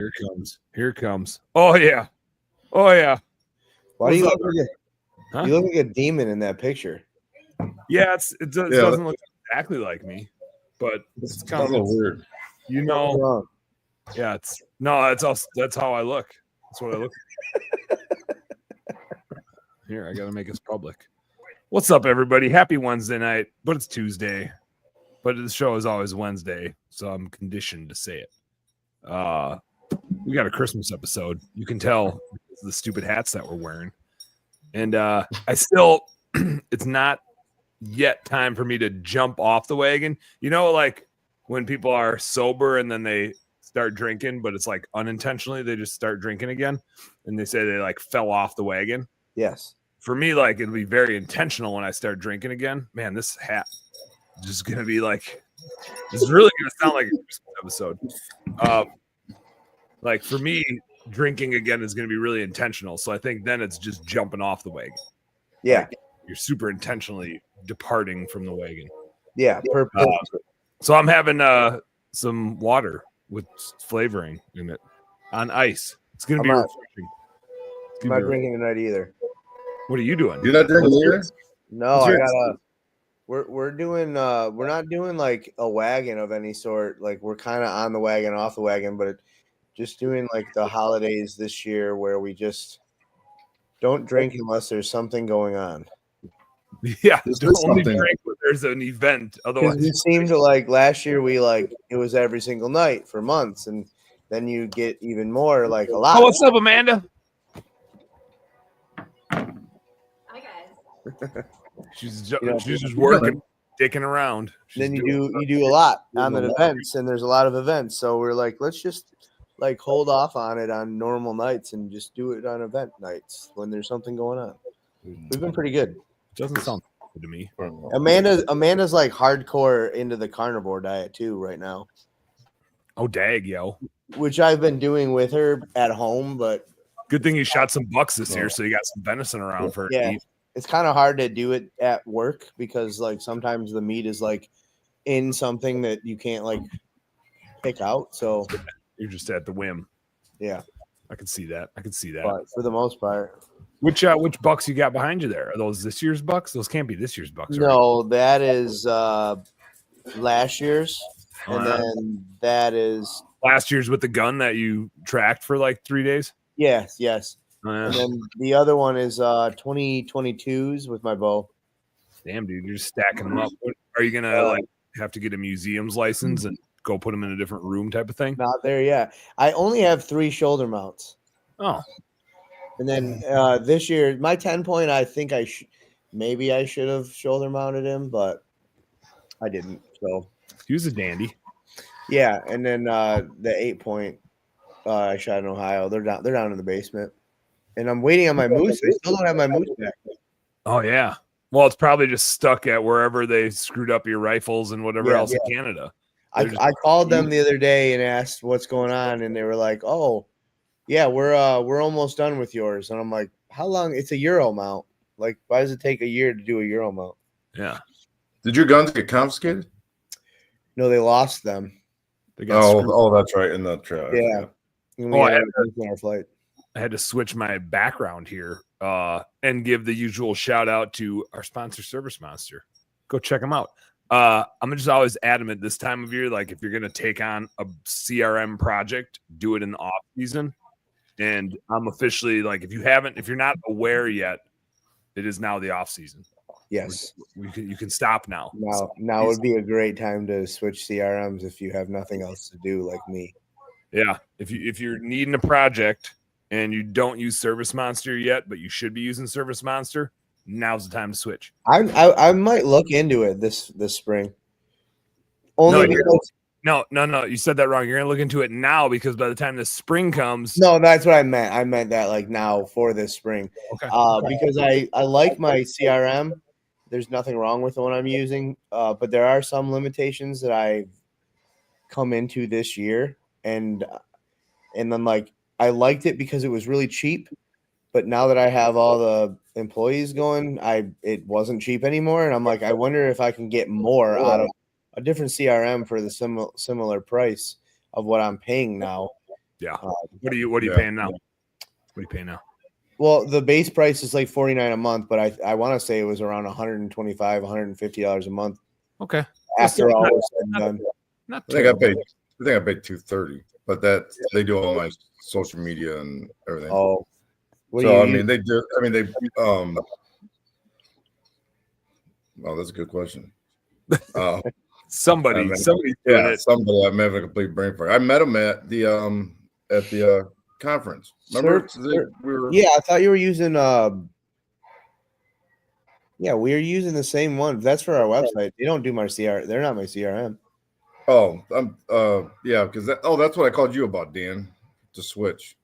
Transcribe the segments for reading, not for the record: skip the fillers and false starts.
Here it comes. Here it comes. Oh yeah. Oh yeah. Why do you What's look up? like Huh? you look like a demon in that picture? Yeah, it doesn't look exactly like me, but it's kind of weird. You What's know, wrong? yeah, that's how I look. That's what I look. Here, I gotta make this public. What's up, everybody? Happy Wednesday night, but it's Tuesday. But the show is always Wednesday, so I'm conditioned to say it. We got a Christmas episode. You can tell the stupid hats that we're wearing. And I still it's not yet time for me to jump off the wagon. You know, like when people are sober and then they start drinking, but it's like unintentionally they just start drinking again, and they say they like fell off the wagon. Yes. For me, like it'll be very intentional when I start drinking again. Man, this hat is just gonna be like, this is really gonna sound like a Christmas episode. Like for me, drinking again is gonna be really intentional. So I think then it's just jumping off the wagon. Yeah. Like, you're super intentionally departing from the wagon. Yeah. So I'm having some water with flavoring in it on ice. It's gonna be refreshing. I'm not drinking tonight either. What are you doing? You're not drinking either? No, I gotta. We're doing. We're not doing like a wagon of any sort. Like we're kind of on the wagon, off the wagon, but just doing like the holidays this year where we just don't drink unless there's something going on. Yeah, don't only drink when there's an event. Otherwise, we seem to like last year. We like it was every single night for months, and then you get even more like a lot. Oh, what's up, Amanda? Hi guys. She's just working, dicking around. Then you do a lot on the events, and there's a lot of events. So we're like, let's just like hold off on it on normal nights and just do it on event nights when there's something going on. We've been pretty good. Doesn't sound good to me. Amanda's like hardcore into the carnivore diet too right now. Oh, dag, yo. Which I've been doing with her at home, but good thing you shot some bucks this year, so you got some venison around for her to eat. It's kind of hard to do it at work because like sometimes the meat is like in something that you can't like pick out. So you're just at the whim. Yeah. I can see that. But for the most part. Which bucks you got behind you there? Are those this year's bucks? Those can't be this year's bucks, right? No, that is last year's. And then that is last year's with the gun that you tracked for like 3 days? Yes. And then the other one is 2022s with my bow. Damn, dude, you're just stacking them up. Are you gonna like have to get a museum's license and go put them in a different room type of thing? Not there, yeah. I only have 3 shoulder mounts. Oh, and then this year my 10-point, I think I should have shoulder mounted him, but I didn't. So he was a dandy. Yeah, and then the 8-point I shot in Ohio. They're down in the basement. And I'm waiting on my moose. I still don't have my moose back. Oh, yeah. Well, it's probably just stuck at wherever they screwed up your rifles and whatever else in Canada. I called them the other day and asked what's going on, and they were like, "Oh, yeah, we're almost done with yours." And I'm like, "How long? It's a Euro mount. Like, why does it take a year to do a Euro mount?" Yeah. Did your guns get confiscated? No, they lost them. They got that's right, in the truck. Yeah. I had to switch my background here and give the usual shout out to our sponsor, Service Monster. Go check them out. I'm just always adamant this time of year, like if you're going to take on a CRM project, do it in the off season. And I'm officially like, if you're not aware yet, it is now the off season. Yes. You can stop now. Now would be a great time to switch CRMs if you have nothing else to do like me. Yeah. If you're needing a project and you don't use Service Monster yet, but you should be using Service Monster, now's the time to switch. I might look into it this spring. No, you said that wrong. You're gonna look into it now because by the time the spring comes. No, that's what I meant. I meant that like now for this spring. Okay. Because I like my CRM. There's nothing wrong with the one I'm using, but there are some limitations that I've come into this year, and then like I liked it because it was really cheap, but now that I have all the employees going, it wasn't cheap anymore, and I'm like, I wonder if I can get more out of a different CRM for the similar price of what I'm paying now. Yeah. What are you Yeah. paying now? What are you paying now? Well, the base price is like $49 a month, but I want to say it was around $125, $150 a month. Okay. After all was said and done. Not I think I terrible. paid $230, but that they do all my social media and everything. Oh, what So I do you mean, they do. I mean, they. Oh, that's a good question. Somebody's doing it. Somebody. I'm having a complete brain fart. I met him at the conference. Remember? Yeah, I thought you were using yeah, we are using the same one. That's for our website. They don't do my CR. They're not my CRM. Oh, yeah, because that's what I called you about, Dan, to switch.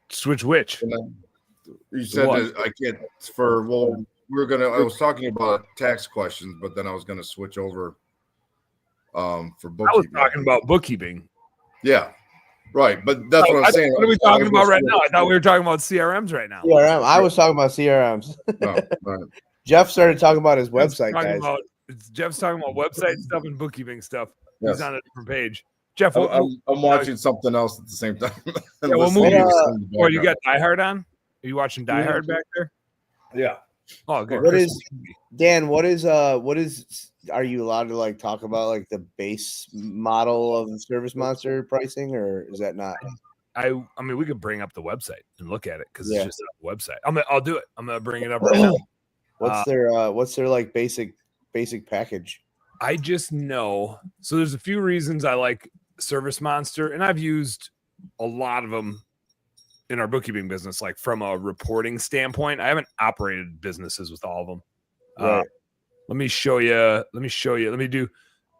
Switch which? You said that I can't I was talking about tax questions, but then I was gonna switch over for bookkeeping. I was talking about bookkeeping. Yeah. Right, but that's what I'm saying. What are we talking about right now? I thought we were talking about CRMs right now. CRM. I was talking about CRMs. No, right. Jeff started talking about his website, guys. Jeff's talking about website stuff and bookkeeping stuff. Yes. He's on a different page. Jeff, I'm watching something else at the same time. Yeah, what movie? Or you got Die Hard on? Are you watching Die Hard back there? Yeah. Oh, good. What is Dan? What is? Are you allowed to like talk about like the base model of Service Monster pricing, or is that not? I mean, we could bring up the website and look at it because Yeah. it's just a website. I'll do it. I'm gonna bring it up right now. What's their like basic package? I just know. So there's a few reasons I like Service Monster, and I've used a lot of them in our bookkeeping business. Like from a reporting standpoint, I haven't operated businesses with all of them. Right. Let me show you. Let me do.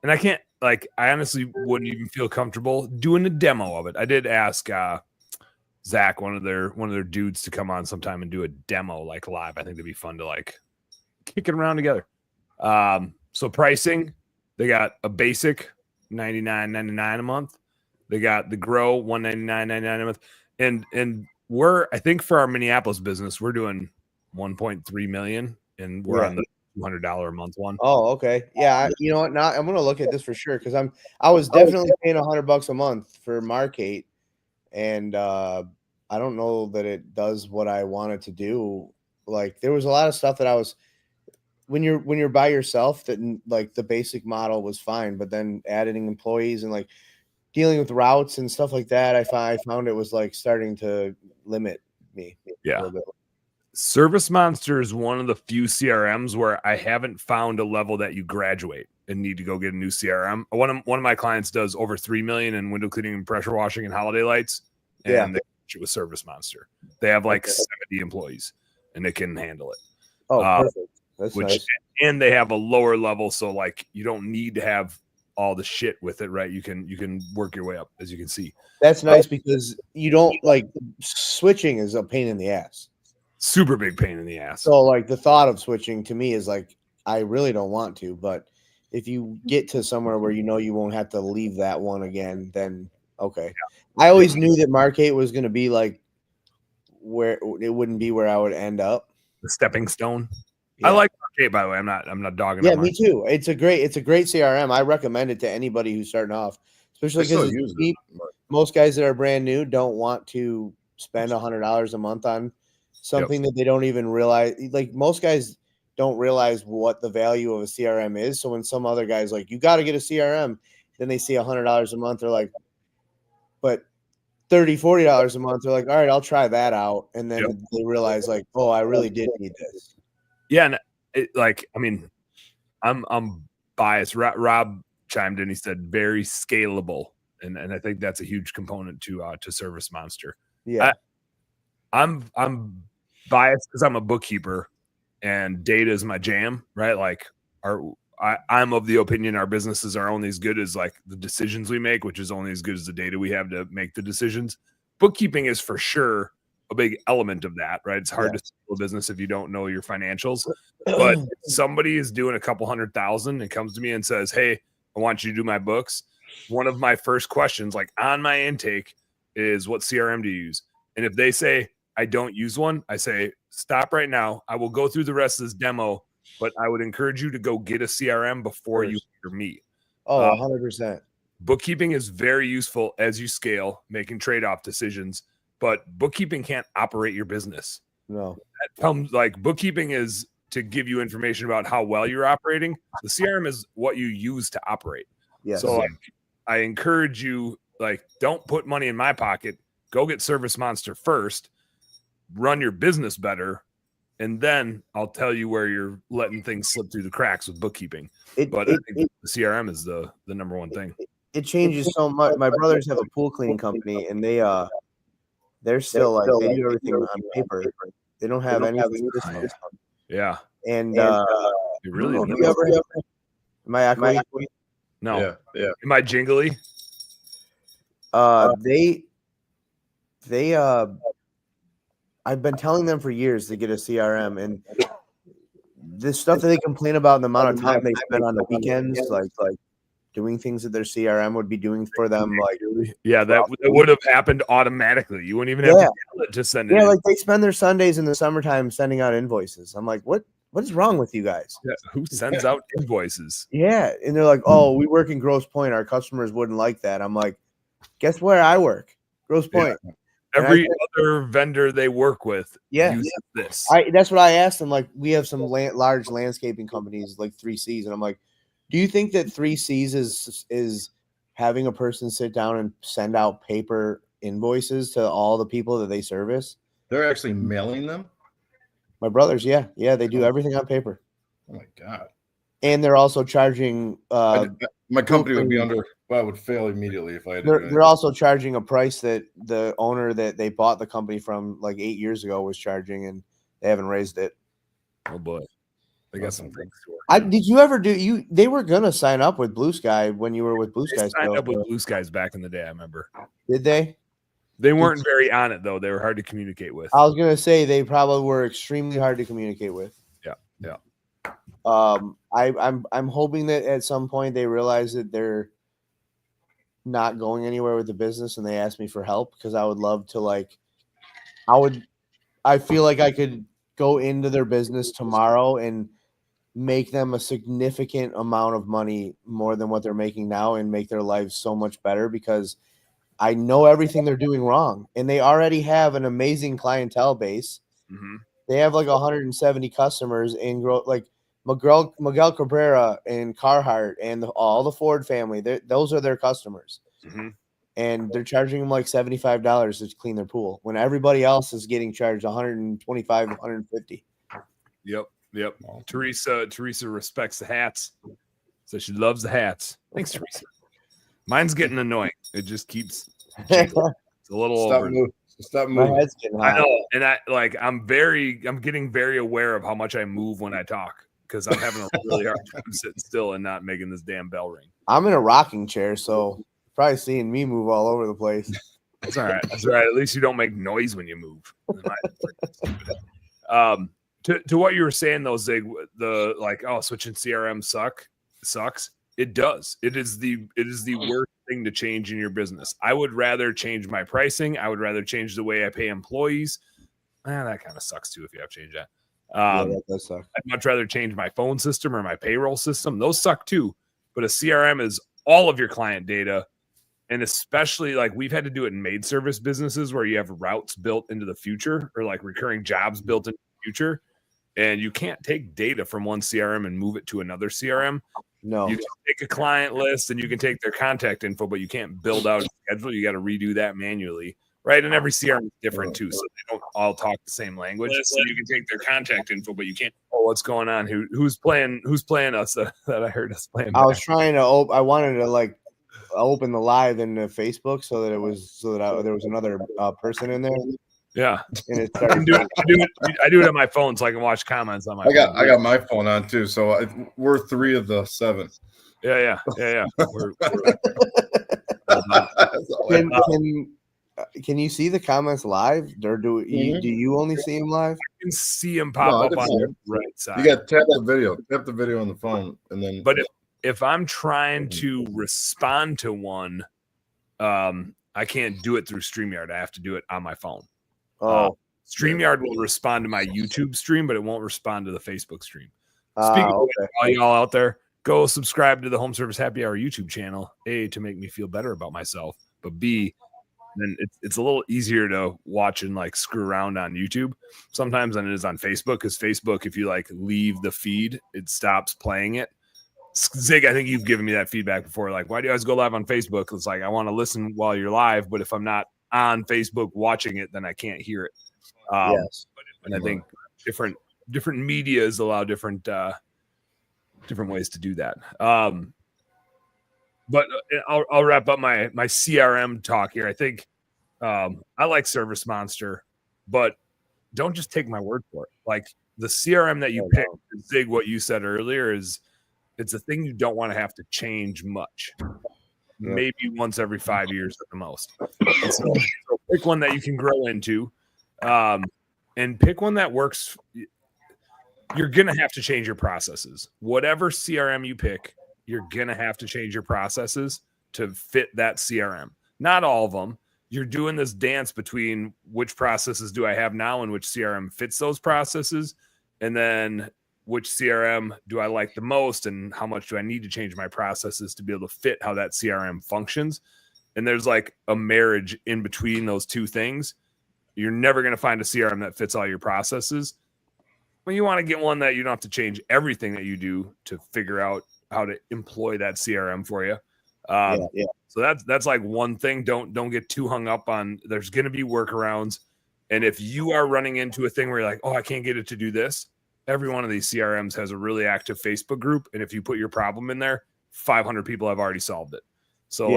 And I can't I honestly wouldn't even feel comfortable doing a demo of it. I did ask Zach, one of their dudes, to come on sometime and do a demo like live. I think it'd be fun to like kick it around together. So pricing, they got a basic $99.99 a month. They got the Grow $199.99 a month. And we're, I think for our Minneapolis business, we're doing 1.3 million, and we're on the $200 a month one. Oh, okay. Yeah, you know what? Now I'm gonna look at this for sure because I was definitely paying $100 a month for Markate, and I don't know that it does what I wanted to do. Like there was a lot of stuff that I was when you're by yourself that like the basic model was fine, but then adding employees and like dealing with routes and stuff like that, I found it was like starting to limit me. Yeah. A little bit. Service Monster is one of the few CRMs where I haven't found a level that you graduate and need to go get a new CRM. One of my clients does over 3 million in window cleaning and pressure washing and holiday lights, and they do it with Service Monster. They have like 70 employees, and they can handle it. Oh, perfect. That's nice. And they have a lower level, so like you don't need to have all the shit with it, right? You can work your way up, as you can see. That's nice because you don't like switching is a pain in the ass. Super big pain in the ass. So like the thought of switching to me is like I really don't want to, but if you get to somewhere where you know you won't have to leave that one again, then okay. Yeah. I always knew that Markate was going to be like where it wouldn't be where I would end up. The stepping stone. Yeah. I like Markate, by the way. I'm not dogging. Yeah, me too. It's a great CRM. I recommend it to anybody who's starting off, especially because it's cheap. Most guys that are brand new don't want to spend $100 a month on something that they don't even realize. Like most guys don't realize what the value of a CRM is. So when some other guys like, you got to get a CRM, then they see $100 a month. They're like, but $30, $40 a month. They're like, all right, I'll try that out. And then they realize like, oh, I really did need this. Yeah. And I'm biased. Rob chimed in. He said very scalable. And I think that's a huge component to Service Monster. Yeah. I'm biased because I'm a bookkeeper and data is my jam, right? Like I'm of the opinion our businesses are only as good as like the decisions we make, which is only as good as the data we have to make the decisions. Bookkeeping is for sure a big element of that, right? It's hard to scale a business if you don't know your financials. But if somebody is doing a couple $100,000 and comes to me and says, hey, I want you to do my books. One of my first questions, like on my intake, is what CRM do you use? And if they say, I don't use one, I say, stop right now. I will go through the rest of this demo, but I would encourage you to go get a CRM before you hear me. Oh, 100%. bookkeeping is very useful as you scale, making trade-off decisions, but bookkeeping can't operate your business. No. That comes like bookkeeping is to give you information about how well you're operating. The CRM is what you use to operate. Yes. So like, I encourage you, like, don't put money in my pocket. Go get Service Monster first, run your business better, and then I'll tell you where you're letting things slip through the cracks with bookkeeping. I think the CRM is the number one thing. It changes so much. My brothers have a pool cleaning company, and they're still like they do everything on paper. They don't have any systems. Yeah. And it really am I echoing? No. Yeah. Am I jingly? I've been telling them for years to get a CRM, and the stuff that they complain about and the amount of time they spend on the weekends, like doing things that their CRM would be doing for them, like that would have happened automatically. You wouldn't even have to tell it to send it. Yeah, like they spend their Sundays in the summertime sending out invoices. I'm like, what is wrong with you guys? Yeah, who sends out invoices? Yeah, and they're like, oh, we work in Grosse Pointe. Our customers wouldn't like that. I'm like, guess where I work? Grosse Pointe. Yeah. Every other vendor they work with uses this. That's what I asked them. Like, we have some large landscaping companies like 3Cs, and I'm like, do you think that 3Cs is having a person sit down and send out paper invoices to all the people that they service? They're actually mailing them? My brothers, yeah, they do everything on paper. Oh my God. And they're also charging my company would be I would fail immediately if I had they're also charging a price that the owner that they bought the company from like 8 years ago was charging, and they haven't raised it. Oh boy. They got some things to work. Did you ever they were gonna sign up with Blue Sky when you were with Blue Sky? Signed up with Blue Skies back in the day, I remember. Did they? They weren't very on it though. They were hard to communicate with. I was gonna say they probably were extremely hard to communicate with. Yeah. I'm hoping that at some point they realize that they're not going anywhere with the business and they ask me for help, because I would love to I feel like I could go into their business tomorrow and make them a significant amount of money more than what they're making now and make their lives so much better, because I know everything they're doing wrong, and they already have an amazing clientele base. Mm-hmm. They have like 170 customers in like Miguel Cabrera and Carhartt and all the Ford family. Those are their customers. Mm-hmm. And they're charging them like $75 to clean their pool when everybody else is getting charged $125, $150. Yep. Teresa respects the hats, so she loves the hats. Thanks, Teresa. Mine's getting annoying. It just keeps it's a little over. Stop moving. My head's getting hot. I know, and I'm getting very aware of how much I move when I talk, because I'm having a really hard time sitting still and not making this damn bell ring. I'm in a rocking chair, so you're probably seeing me move all over the place. That's all right. That's all right. At least you don't make noise when you move. To what you were saying though, Zig, switching CRM sucks. It does. It is the worst thing to change in your business. I would rather change my pricing. I would rather change the way I pay employees. That kind of sucks too if you have to change that. That does suck. I'd much rather change my phone system or my payroll system. Those suck too. But a CRM is all of your client data. And especially like we've had to do it in maid service businesses where you have routes built into the future, or like recurring jobs built into the future. And you can't take data from one CRM and move it to another CRM. No. You can take a client list and you can take their contact info, but you can't build out a schedule. You got to redo that manually, right? And every CRM is different too, so they don't all talk the same language. So you can take their contact info, but you can't. Oh, what's going on? Who's playing us that I heard us playing? I was trying to I wanted to like open the live in Facebook so that there was another person in there. Yeah, and it I do it on my phone so I can watch comments on my. I got my phone on too, so we're 3 of the 7. Yeah. Can you see the comments live, or do you only see them live? I can see them pop up on the right side. You got to tap the video on the phone, and then. But if I'm trying to respond to one, I can't do it through StreamYard. I have to do it on my phone. StreamYard will respond to my YouTube stream, but it won't respond to the Facebook stream. Speaking of all y'all out there, go subscribe to the Home Service Happy Hour YouTube channel. A, to make me feel better about myself, but B, then it's a little easier to watch and like screw around on YouTube sometimes than it is on Facebook. Because Facebook, if you like leave the feed, it stops playing it. Zig, I think you've given me that feedback before. Like, why do you guys go live on Facebook? It's like I want to listen while you're live, but if I'm not on Facebook watching it, then I can't hear it. Yes, and I think different medias allow different ways to do that. But I'll wrap up my CRM talk here. I think I like Service Monster, but don't just take my word for it. Like the CRM that you pick, Zig, what you said earlier is it's a thing you don't want to have to change much. Maybe once every 5 years at the most. So pick one that you can grow into, and pick one that works. You're going to have to change your processes. Whatever CRM you pick, you're going to have to change your processes to fit that CRM. Not all of them. You're doing this dance between which processes do I have now and which CRM fits those processes, and then which CRM do I like the most and how much do I need to change my processes to be able to fit how that CRM functions. And there's like a marriage in between those two things. You're never going to find a CRM that fits all your processes. Well, you want to get one that you don't have to change everything that you do to figure out how to employ that CRM for you. So that's like one thing. Don't get too hung up on. There's going to be workarounds, and if you are running into a thing where you're like, oh, I can't get it to do this, every one of these CRMs has a really active Facebook group, and if you put your problem in there, 500 people have already solved it. So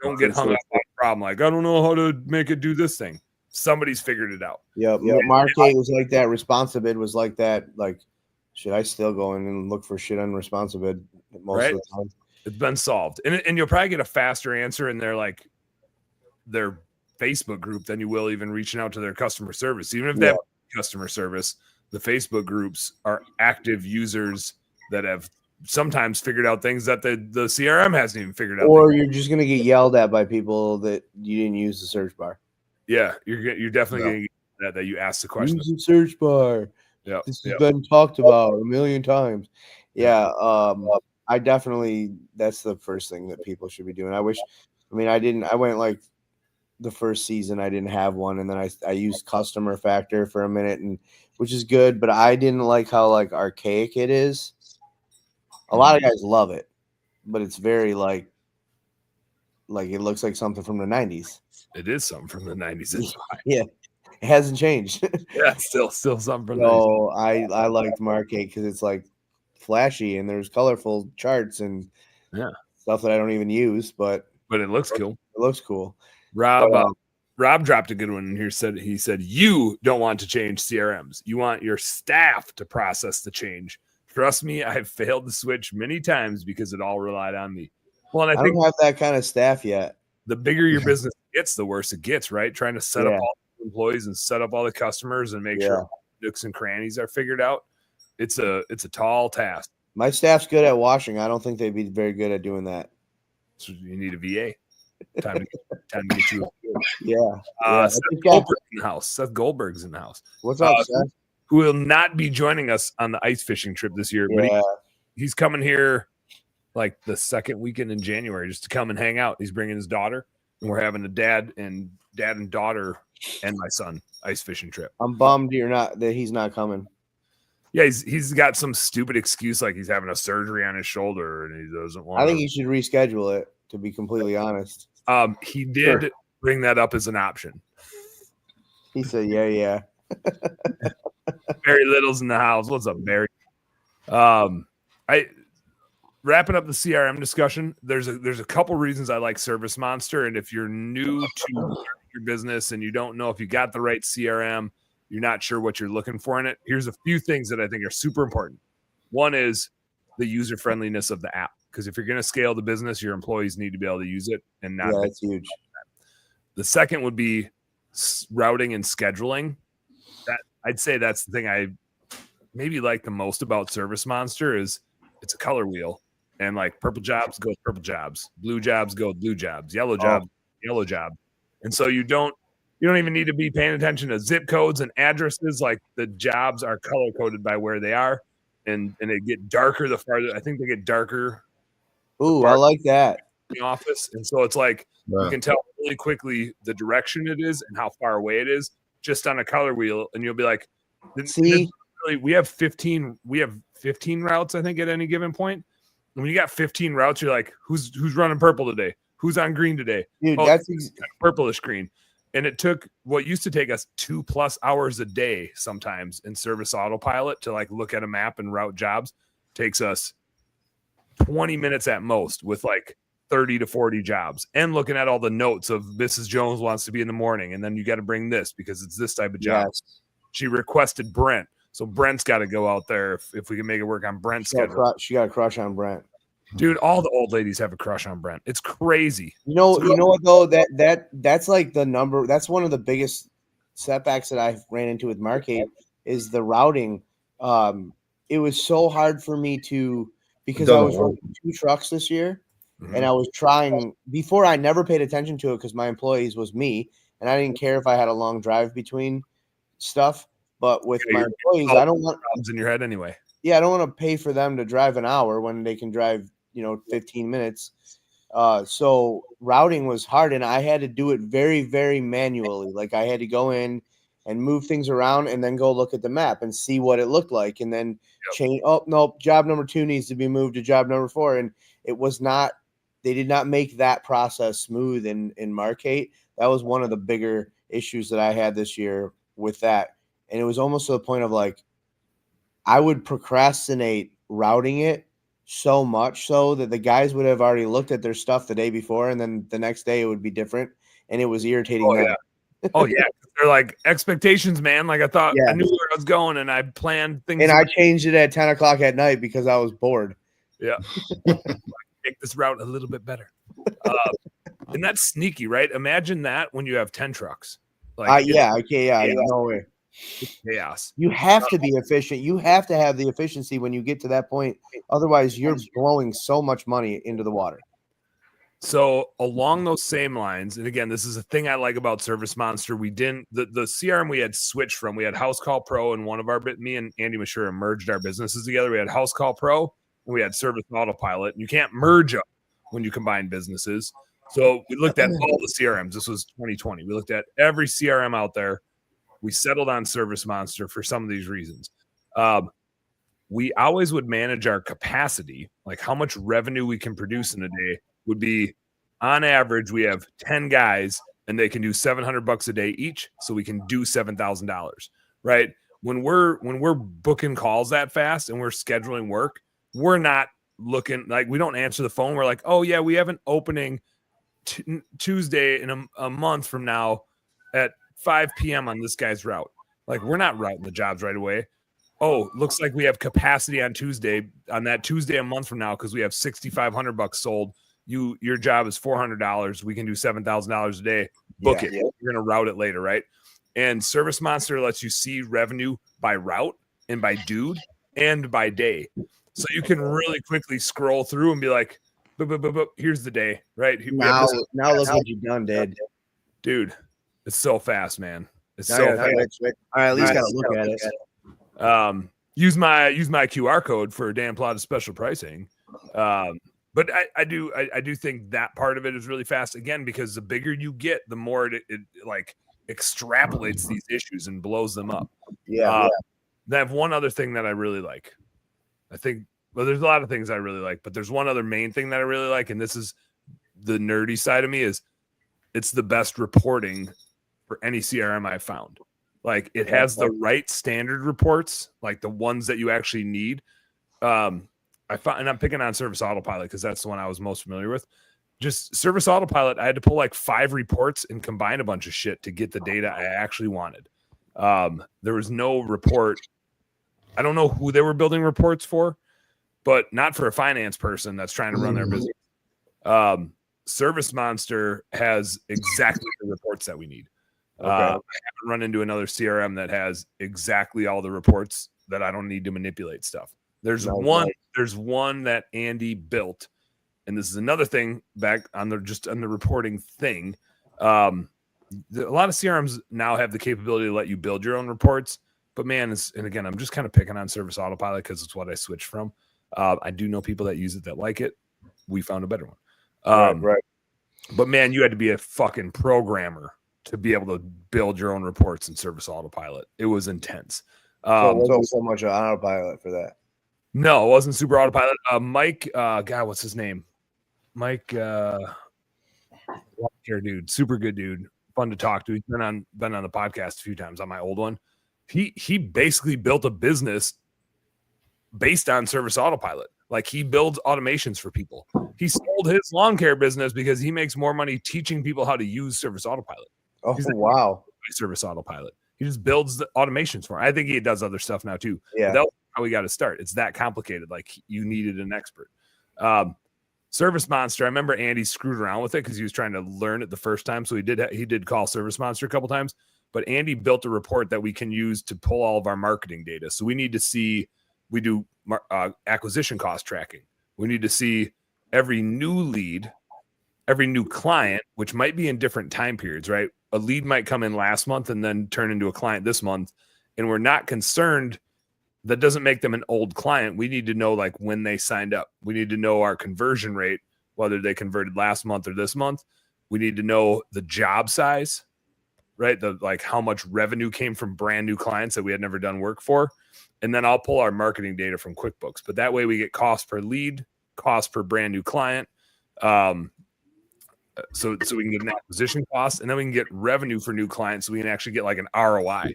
don't get hung up on a problem. Like, I don't know how to make it do this thing. Somebody's figured it out. Yeah. Market was like that. Responsibly was like that. Like, should I still go in and look for shit on Responsibly most of the time? It's been solved. And you'll probably get a faster answer in their Facebook group than you will even reaching out to their customer service. Even if they have customer service, the Facebook groups are active users that have sometimes figured out things that the CRM hasn't even figured out. Or you're just going to get yelled at by people that you didn't use the search bar. Yeah, you're definitely going to get that you asked the question. Use the search bar. Yeah, this has been talked about a million times. Yeah, I definitely, that's the first thing that people should be doing. I went like the first season, I didn't have one. And then I used Customer Factor for a minute, and which is good, but I didn't like how like archaic it is. A lot of guys love it, but it's very like it looks like something from the 90s. It is something from the 90s. Yeah, it hasn't changed. Yeah, it's still something from the 90s. I liked Marquee because it's like flashy and there's colorful charts and stuff that I don't even use, but it looks cool. It looks cool. Rob dropped a good one in here. He said you don't want to change CRMs. You want your staff to process the change. Trust me, I have failed to switch many times because it all relied on me. Well, and I think don't have that kind of staff yet. The bigger your business gets, the worse it gets, right? Trying to set up all the employees and set up all the customers and make sure nooks and crannies are figured out. It's a tall task. My staff's good at washing. I don't think they'd be very good at doing that. So you need a VA. Time to get you. Seth Goldberg's in the house. Seth Goldberg's in the house. What's up, Seth? Who will not be joining us on the ice fishing trip this year, but he's coming here like the second weekend in January just to come and hang out. He's bringing his daughter, and we're having a dad and daughter and my son ice fishing trip. I'm bummed that he's not coming. Yeah, he's got some stupid excuse like he's having a surgery on his shoulder and he doesn't want. I think he should reschedule it. To be completely honest, he did bring that up as an option. He said, "Yeah." Barry Little's in the house. What's up, Barry? Wrapping up the CRM discussion. There's a couple reasons I like Service Monster, and if you're new to your business and you don't know if you got the right CRM, you're not sure what you're looking for in it. Here's a few things that I think are super important. One is the user friendliness of the app, because if you're going to scale the business, your employees need to be able to use it and not. That's huge. The second would be routing and scheduling. I'd say that's the thing I maybe like the most about Service Monster is it's a color wheel, and like purple jobs go purple jobs, blue jobs go blue jobs, yellow job, yellow job. And so you don't even need to be paying attention to zip codes and addresses. Like the jobs are color coded by where they are. and they get darker the farther. I think they get darker. Ooh, I like that. In the office, and so it's like Yeah. you can tell really quickly the direction it is and how far away it is just on a color wheel, and you'll be like, see, really, we have 15 routes, I think, at any given point. And when you got 15 routes, you're like, who's running purple today? Who's on green today? Dude, oh, that's purplish green. And it took what used to take us 2+ hours a day sometimes in service autopilot to like look at a map and route jobs. Takes us 20 minutes at most with like 30 to 40 jobs, and looking at all the notes of Mrs. Jones wants to be in the morning, and then you got to bring this because it's this type of job. Yes. She requested Brent, so Brent's got to go out there if we can make it work on Brent's schedule. She got a crush on Brent. Dude, all the old ladies have a crush on Brent. It's crazy. You know what though? That's like the number. That's one of the biggest setbacks that I've ran into with Marquette is the routing. It was so hard for me because I was running 2 trucks this year. Mm-hmm. And I was trying before. I never paid attention to it because my employees was me, and I didn't care if I had a long drive between stuff. But with my employees, I don't want problems in your head anyway. Yeah, I don't want to pay for them to drive an hour when they can drive 15 minutes. So routing was hard, and I had to do it very, very manually. Like I had to go in and move things around, and then go look at the map and see what it looked like, and then change. Oh no, job number 2 needs to be moved to job number 4, and it was not. They did not make that process smooth in Marquette. That was one of the bigger issues that I had this year with that. And it was almost to the point of like, I would procrastinate routing it so much so that the guys would have already looked at their stuff the day before, and then the next day it would be different. And it was irritating. Oh, yeah. They're like expectations, man. Like I thought I knew where I was going, and I planned things. And I changed it at 10 o'clock at night because I was bored. Yeah. Make this route a little bit better. And that's sneaky, right? Imagine that when you have 10 trucks. Like, no way. Chaos. You have to be efficient. You have to have the efficiency when you get to that point. Otherwise, you're blowing so much money into the water. So along those same lines, and again, this is a thing I like about Service Monster. We didn't the CRM we had switched from. We had House Call Pro, and me and Andy Mashura merged our businesses together. We had House Call Pro. We had Service Autopilot, and you can't merge them when you combine businesses. So we looked at all the CRMs. This was 2020. We looked at every CRM out there. We settled on Service Monster for some of these reasons. We always would manage our capacity, like how much revenue we can produce in a day would be, on average, we have 10 guys, and they can do $700 a day each, so we can do $7,000, right? When we're booking calls that fast and we're scheduling work, we're not looking like we don't answer the phone. We're like, oh yeah, we have an opening Tuesday in a month from now at 5 p.m. on this guy's route. Like we're not routing the jobs right away. Oh, looks like we have capacity on that Tuesday a month from now because we have $6,500 sold. Your job is $400. We can do $7,000 a day. Book it. You're gonna route it later, right? And Service Monster lets you see revenue by route and by dude and by day. So you can really quickly scroll through and be like, here's the day, right? Now look what you've done, dude. It's so fast, man. It's so fast. All right, at least gotta look at it. Use my QR code for Dan Plata's special pricing. But I do think that part of it is really fast again, because the bigger you get, the more it like extrapolates these issues and blows them up. I have one other thing that I really like. I think, well, there's a lot of things I really like, but there's one other main thing that I really like, and this is the nerdy side of me, is it's the best reporting for any CRM I've found. Like it has the right standard reports, like the ones that you actually need. I found, and I'm picking on Service Autopilot because that's the one I was most familiar with. Just Service Autopilot, I had to pull like 5 reports and combine a bunch of shit to get the data I actually wanted. There was no report. I don't know who they were building reports for, but not for a finance person that's trying to run their business. Service Monster has exactly the reports that we need. I haven't run into another CRM that has exactly all the reports that I don't need to manipulate stuff. There's one that Andy built, and this is another thing back on the reporting thing. A lot of CRMs now have the capability to let you build your own reports. But man, and again, I'm just kind of picking on Service Autopilot because it's what I switched from. I do know people that use it that like it. We found a better one. Right. But man, you had to be a fucking programmer to be able to build your own reports in Service Autopilot. It was intense. So it wasn't so much an autopilot for that. No, it wasn't super autopilot. Mike, God, what's his name? Mike, care dude, super good dude, fun to talk to. He's been on the podcast a few times on my old one. He basically built a business based on Service Autopilot. Like he builds automations for people. He sold his lawn care business because he makes more money teaching people how to use Service Autopilot. Oh, wow. Service Autopilot. He just builds the automations for him. I think he does other stuff now too. Yeah. That's how we got to start. It's that complicated. Like you needed an expert. Service Monster. I remember Andy screwed around with it because he was trying to learn it the first time. So he did call Service Monster a couple times, but Andy built a report that we can use to pull all of our marketing data. So we need to see, we do acquisition cost tracking. We need to see every new lead, every new client, which might be in different time periods, right? A lead might come in last month and then turn into a client this month. And we're not concerned. That doesn't make them an old client. We need to know like when they signed up. We need to know our conversion rate, whether they converted last month or this month. We need to know the job size, right? Like how much revenue came from brand new clients that we had never done work for. And then I'll pull our marketing data from QuickBooks. But that way we get cost per lead, cost per brand new client. So we can get an acquisition cost, and then we can get revenue for new clients. So we can actually get like an ROI,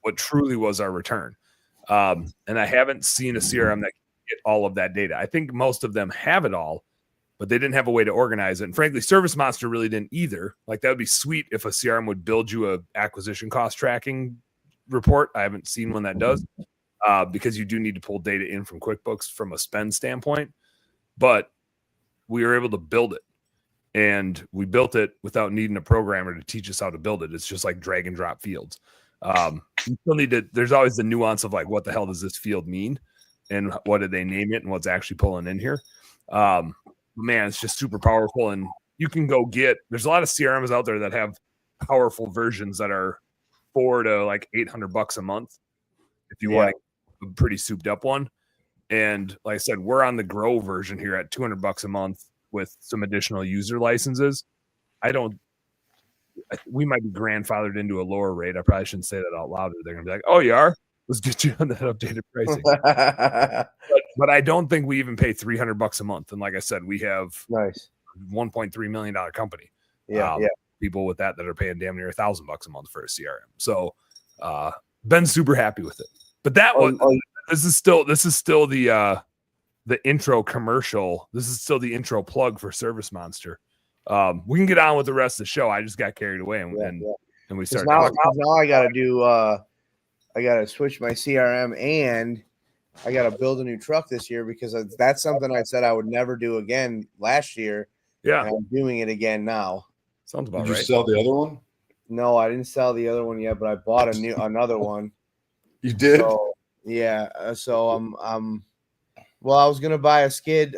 what truly was our return. And I haven't seen a CRM that can get all of that data. I think most of them have it all, but they didn't have a way to organize it. And frankly, Service Monster really didn't either. Like that would be sweet if a CRM would build you a acquisition cost tracking report. I haven't seen one that does, because you do need to pull data in from QuickBooks from a spend standpoint. But we were able to build it, and we built it without needing a programmer to teach us how to build it. It's just like drag and drop fields. You still need to, there's always the nuance of like, what the hell does this field mean? And what did they name it? And what's actually pulling in here? Man, it's just super powerful. And you can go there's a lot of CRMs out there that have powerful versions that are $400 to like $800 a month. If you want a pretty souped up one. And like I said, we're on the Grow version here at $200 a month with some additional user licenses. We might be grandfathered into a lower rate. I probably shouldn't say that out loud. They're going to be like, oh, you are? Let's get you on that updated pricing. but I don't think we even pay $300 a month. And like I said, we have nice $1.3 million company. Yeah. People with that are paying damn near $1,000 a month for a CRM. So been super happy with it. But this is still the intro commercial. This is still the intro plug for Service Monster. We can get on with the rest of the show. I just got carried away and we started. Now I got to do. I got to switch my CRM, and I got to build a new truck this year because that's something I said I would never do again last year. Yeah, and I'm doing it again now. Sounds about right. Did you sell the other one? No, I didn't sell the other one yet, but I bought another one. You did? So, yeah. So I'm. Well, I was gonna buy a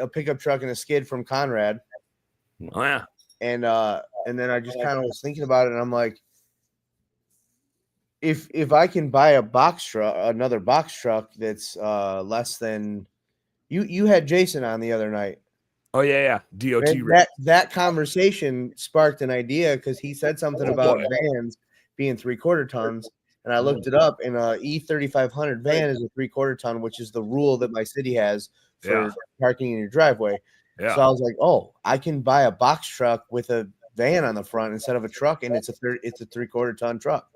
pickup truck and a skid from Conrad. Oh yeah. And then I just kind of was thinking about it, and I'm like, if I can buy another box truck that's less than you had Jason on the other night. Oh yeah. DOT. That conversation sparked an idea because he said something about vans being 3/4 tons, and I looked it up, and a E3500 van is a 3/4 ton, which is the rule that my city has for parking in your driveway. Yeah. So I was like, oh, I can buy a box truck with a van on the front instead of a truck, and it's a 3/4 ton truck.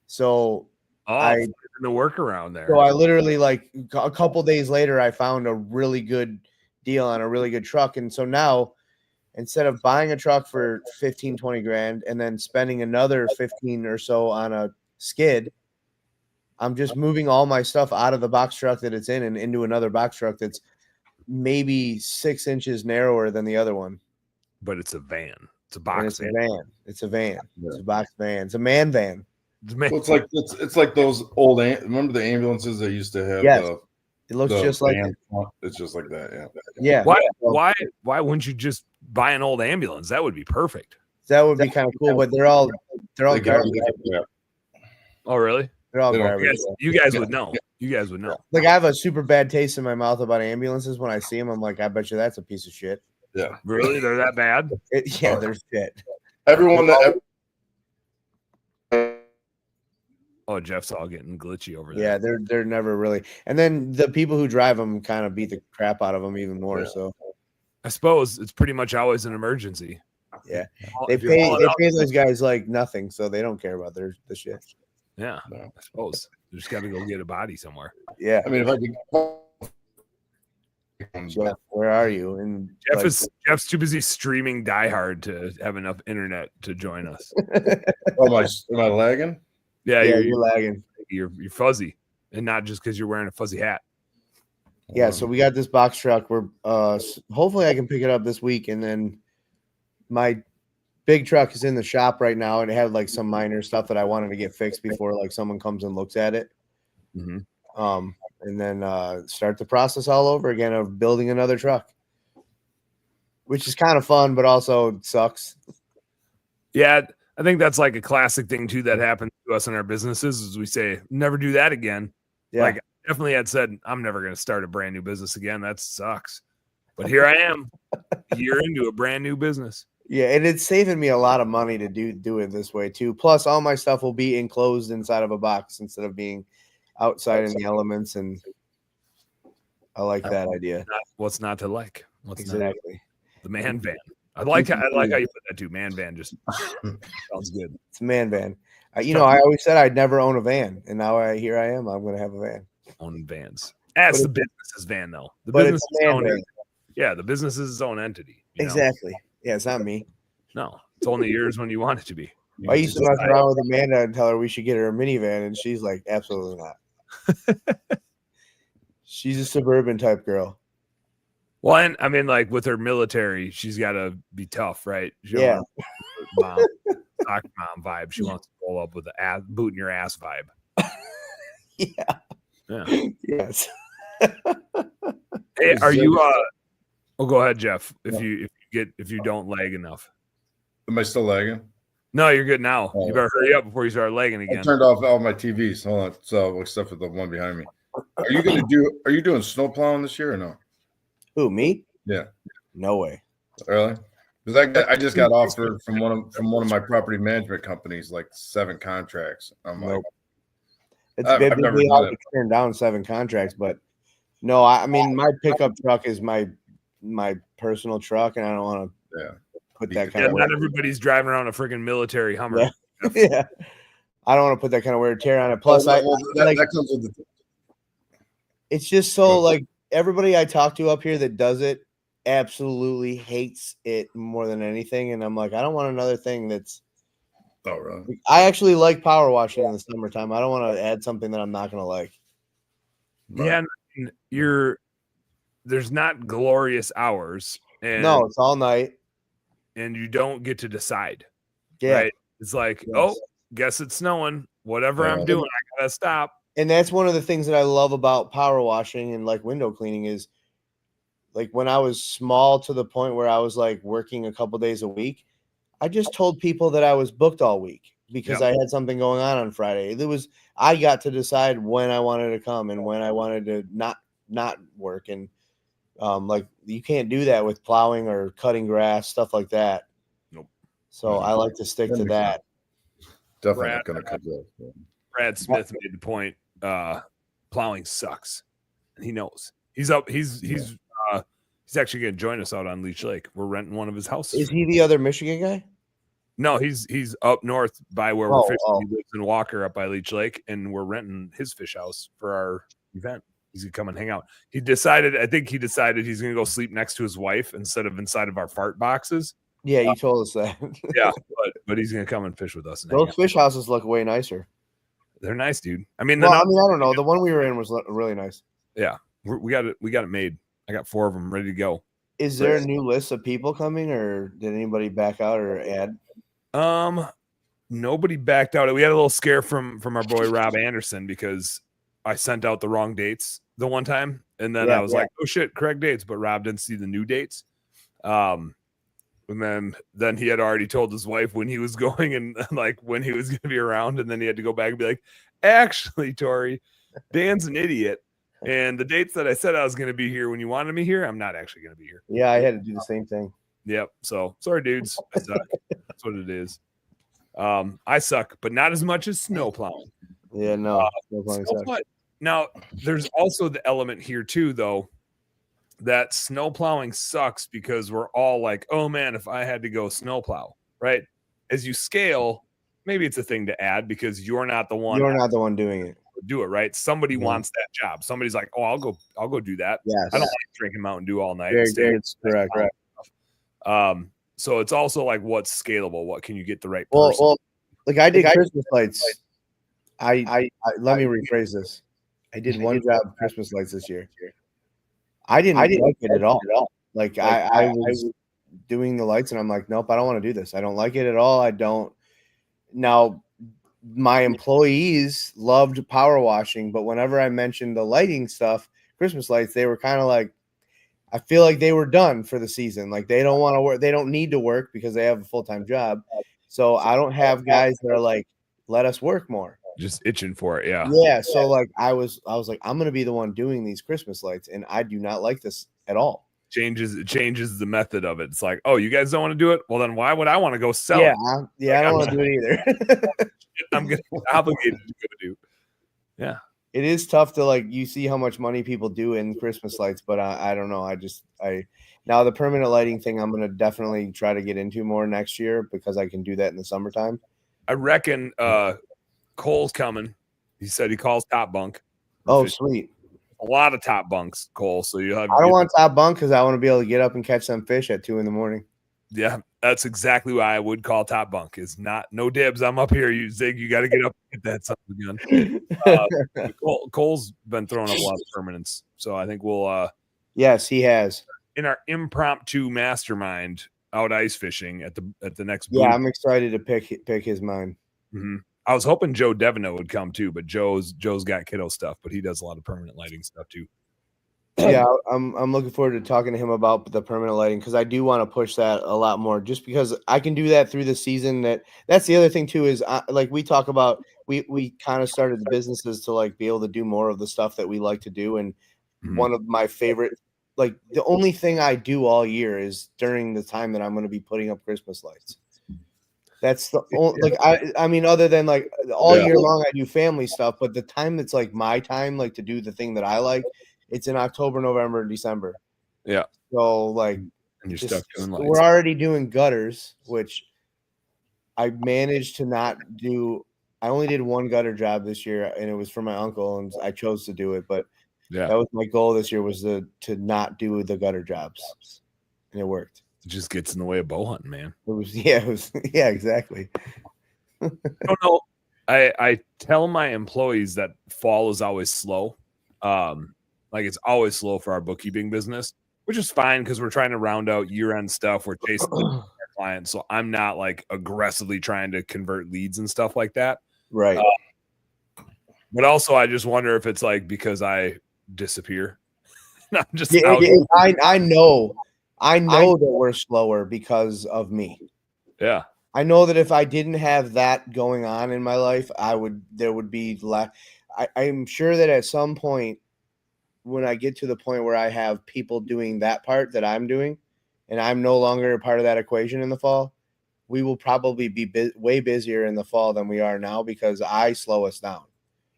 So the workaround there. So I literally, like, a couple days later, I found a really good deal on a really good truck. And so now, instead of buying a truck for 15, 20 grand and then spending another 15 or so on a skid, I'm just moving all my stuff out of the box truck that it's in and into another box truck that's maybe 6 inches narrower than the other one. But it's a van. It's a box van. It's a van. It's a box van. It's a man van. Well, it's like those old. Remember the ambulances that used to have? Yes. It looks just like it. It's just like that. Yeah. Why wouldn't you just buy an old ambulance? That would be perfect. That would be kind of cool. But they're all garbage. Oh, really? They're all They don't- garbage. You guys would know. You guys would know. Like I have a super bad taste in my mouth about ambulances. When I see them, I'm like, I bet you that's a piece of shit. Yeah. Really? They're that bad? Yeah, they're shit. Everyone that Oh, Jeff's all getting glitchy over Yeah, there. they're never really. And then the people who drive them kind of beat the crap out of them even more. Yeah. So I suppose it's pretty much always an emergency. yeah, If they you're hauling out- pay those guys like nothing, so they don't care about the shit. Yeah, No. I suppose. You just got to go get a body somewhere. Yeah, I mean, if I could. Jeff, where are you? And Jeff's too busy streaming Die Hard to have enough internet to join us. Oh, am I lagging? Yeah, yeah, you're you're lagging. you're fuzzy, and not just because you're wearing a fuzzy hat. Yeah, so we got this box truck. We're hopefully I can pick it up this week, and then my big truck is in the shop right now, and it had like some minor stuff that I wanted to get fixed before like someone comes and looks at it. Mm-hmm. And then start the process all over again of building another truck, which is kind of fun, but also sucks. Yeah, I think that's like a classic thing too that happens to us in our businesses is we say never do that again. Yeah. Like I definitely had said I'm never going to start a brand new business again. That sucks. But here I am, a year into a brand new business. Yeah, and it's saving me a lot of money to do it this way too. Plus, all my stuff will be enclosed inside of a box instead of being outside in the elements, and I like that idea. What's not to like? What's Exactly. not the man van? I like how you put that too. Man van just sounds good. It's a man van. I always said I'd never own a van, and now here I am. I'm going to have a van. Own vans. That's the business's van though. The But business it's a man van. Yeah, the business is its own entity. you know? Exactly. Yeah, it's not me. No, it's only yours when you want it to be. You I used to just mess decide. around with Amanda and tell her we should get her a minivan, and she's like, absolutely not. She's a suburban type girl. Well, and I mean, like with her military, she's got to be tough, right? She don't Yeah. want mom, soccer mom vibe. She wants to roll up with the ass, boot in your ass vibe. Yeah. Yeah. Yes. Hey, are you? Oh, go ahead, Jeff. If you don't lag enough. Am I still lagging? No, you're good now. Oh. You better hurry up before you start lagging I again. turned off all my TVs. Hold on. So except for the one behind me. Are you doing snow plowing this year or no? Who, me? Yeah. No way. Really? Because I just got offered from one of my property management companies like 7 contracts. I'm like, Nope. It's I've it'd never be done hard it. to turn down 7 contracts, but no, I mean my pickup truck is my personal truck, and I don't want to Yeah. put that Yeah, kind of not everybody's driving around a freaking military Hummer. Yeah. yeah. I don't want to put that kind of wear and tear on it. Plus, Well, like that comes with the it's just so like everybody I talk to up here that does it absolutely hates it more than anything, and I'm like, I don't want another thing that's. Oh, really? I actually like power washing in the summertime. I don't want to add something that I'm not going to like. Yeah, and there's not glorious hours, and No, it's all night. and you don't get to decide. Yeah. Right? It's like, oh, guess it's snowing. Whatever I'm doing, I gotta stop. And that's one of the things that I love about power washing and like window cleaning is like when I was small to the point where I was like working a couple days a week, I just told people that I was booked all week because I had something going on Friday. I got to decide when I wanted to come and when I wanted to not work. And like you can't do that with plowing or cutting grass, stuff like that. Nope. So I like to stick to that. Definitely not going to cut that. Brad Smith made the point. Plowing sucks. And he knows. He's up. He's actually going to join us out on Leech Lake. We're renting one of his houses. Is he the other Michigan guy? No, he's up north by where we're fishing. He lives in Walker up by Leech Lake, and we're renting his fish house for our event. He's gonna come and hang out. I think he decided he's gonna go sleep next to his wife instead of inside of our fart boxes. Yeah, you told us that. Yeah, but he's gonna come and fish with us. And Those fish houses look way nicer. They're nice, dude. I mean, I don't know. The one we were in was really nice. Yeah, we got it made. I got 4 of them ready to go. Is there a new list of people coming, or did anybody back out or add? Nobody backed out. We had a little scare from our boy Rob Anderson because I sent out the wrong dates the one time, and then I was like, "Oh shit, correct dates," but Rob didn't see the new dates. And then he had already told his wife when he was going and like when he was going to be around. And then he had to go back and be like, actually, Tori, Dan's an idiot. And the dates that I said I was going to be here when you wanted me here, I'm not actually going to be here. Yeah, I had to do the same thing. Yep. So sorry, dudes. I suck. That's what it is. I suck, but not as much as snow plowing. Yeah, no. Now, there's also the element here too, though, that snow plowing sucks because we're all like, oh man, if I had to go snow plow, right? As you scale, maybe it's a thing to add because you're not the one. You're not the one doing it. Do it, right? Somebody wants that job. Somebody's like, oh, I'll go do that. Yes. I don't like drinking Mountain Dew all night. It's correct. So it's also like what's scalable. What can you get the right person? Well, like I did Christmas lights. I let me rephrase this. I did one job of Christmas lights this year. I didn't like it at all. Like I was doing the lights and I'm like, nope, I don't want to do this. I don't like it at all. I don't. Now, my employees loved power washing, but whenever I mentioned the lighting stuff, Christmas lights, they were kind of like, I feel like they were done for the season. Like they don't want to work. They don't need to work because they have a full-time job. So I don't have guys that are like, let us work more. Just itching for it. Yeah. Yeah. So like I was like, I'm going to be the one doing these Christmas lights. And I do not like this at all. It changes the method of it. It's like, oh, you guys don't want to do it? Well, then why would I want to go sell it? Yeah, I don't want to do it either. I'm getting obligated to go do. Yeah. It is tough to like, you see how much money people do in Christmas lights, but I don't know. Now the permanent lighting thing, I'm going to definitely try to get into more next year because I can do that in the summertime. I reckon Cole's coming. He said he calls Top Bunk. Oh, sweet. A lot of top bunks, Cole. So you have. I don't want top bunk because I want to be able to get up and catch some fish at 2 a.m. Yeah, that's exactly why I would call top bunk. Is not no dibs. I'm up here. You Zig, you got to get up and get that son of a gun. Cole's been throwing up a lot of permanents, so I think we'll. Yes, he has. In our impromptu mastermind out ice fishing at the next. Yeah, I'm excited to pick his mind. Mm-hmm. I was hoping Joe Devino would come too, but Joe's got kiddo stuff, but he does a lot of permanent lighting stuff too. Yeah, I'm looking forward to talking to him about the permanent lighting because I do want to push that a lot more. Just because I can do that through the season. That's the other thing too is like we talk about. We kind of started the businesses to like be able to do more of the stuff that we like to do, and one of my favorite. Like the only thing I do all year is during the time that I'm going to be putting up Christmas lights. That's the only, like, I mean, other than like all year long, I do family stuff, but the time that's like my time, like to do the thing that I like, it's in October, November, and December. Yeah. So like, and you're stuck doing lights. We're already doing gutters, which I managed to not do. I only did one gutter job this year, and it was for my uncle, and I chose to do it. But that was my goal this year was to not do the gutter jobs, and it worked. It just gets in the way of bow hunting, man. It was exactly. I don't know. I tell my employees that fall is always slow. Like it's always slow for our bookkeeping business, which is fine because we're trying to round out year-end stuff. We're chasing our clients, so I'm not like aggressively trying to convert leads and stuff like that. Right. But also, I just wonder if it's like because I disappear. I'm just I know that we're slower because of me. Yeah. I know that if I didn't have that going on in my life, there would be less. I'm sure that at some point when I get to the point where I have people doing that part that I'm doing, and I'm no longer a part of that equation in the fall, we will probably be way busier in the fall than we are now because I slow us down.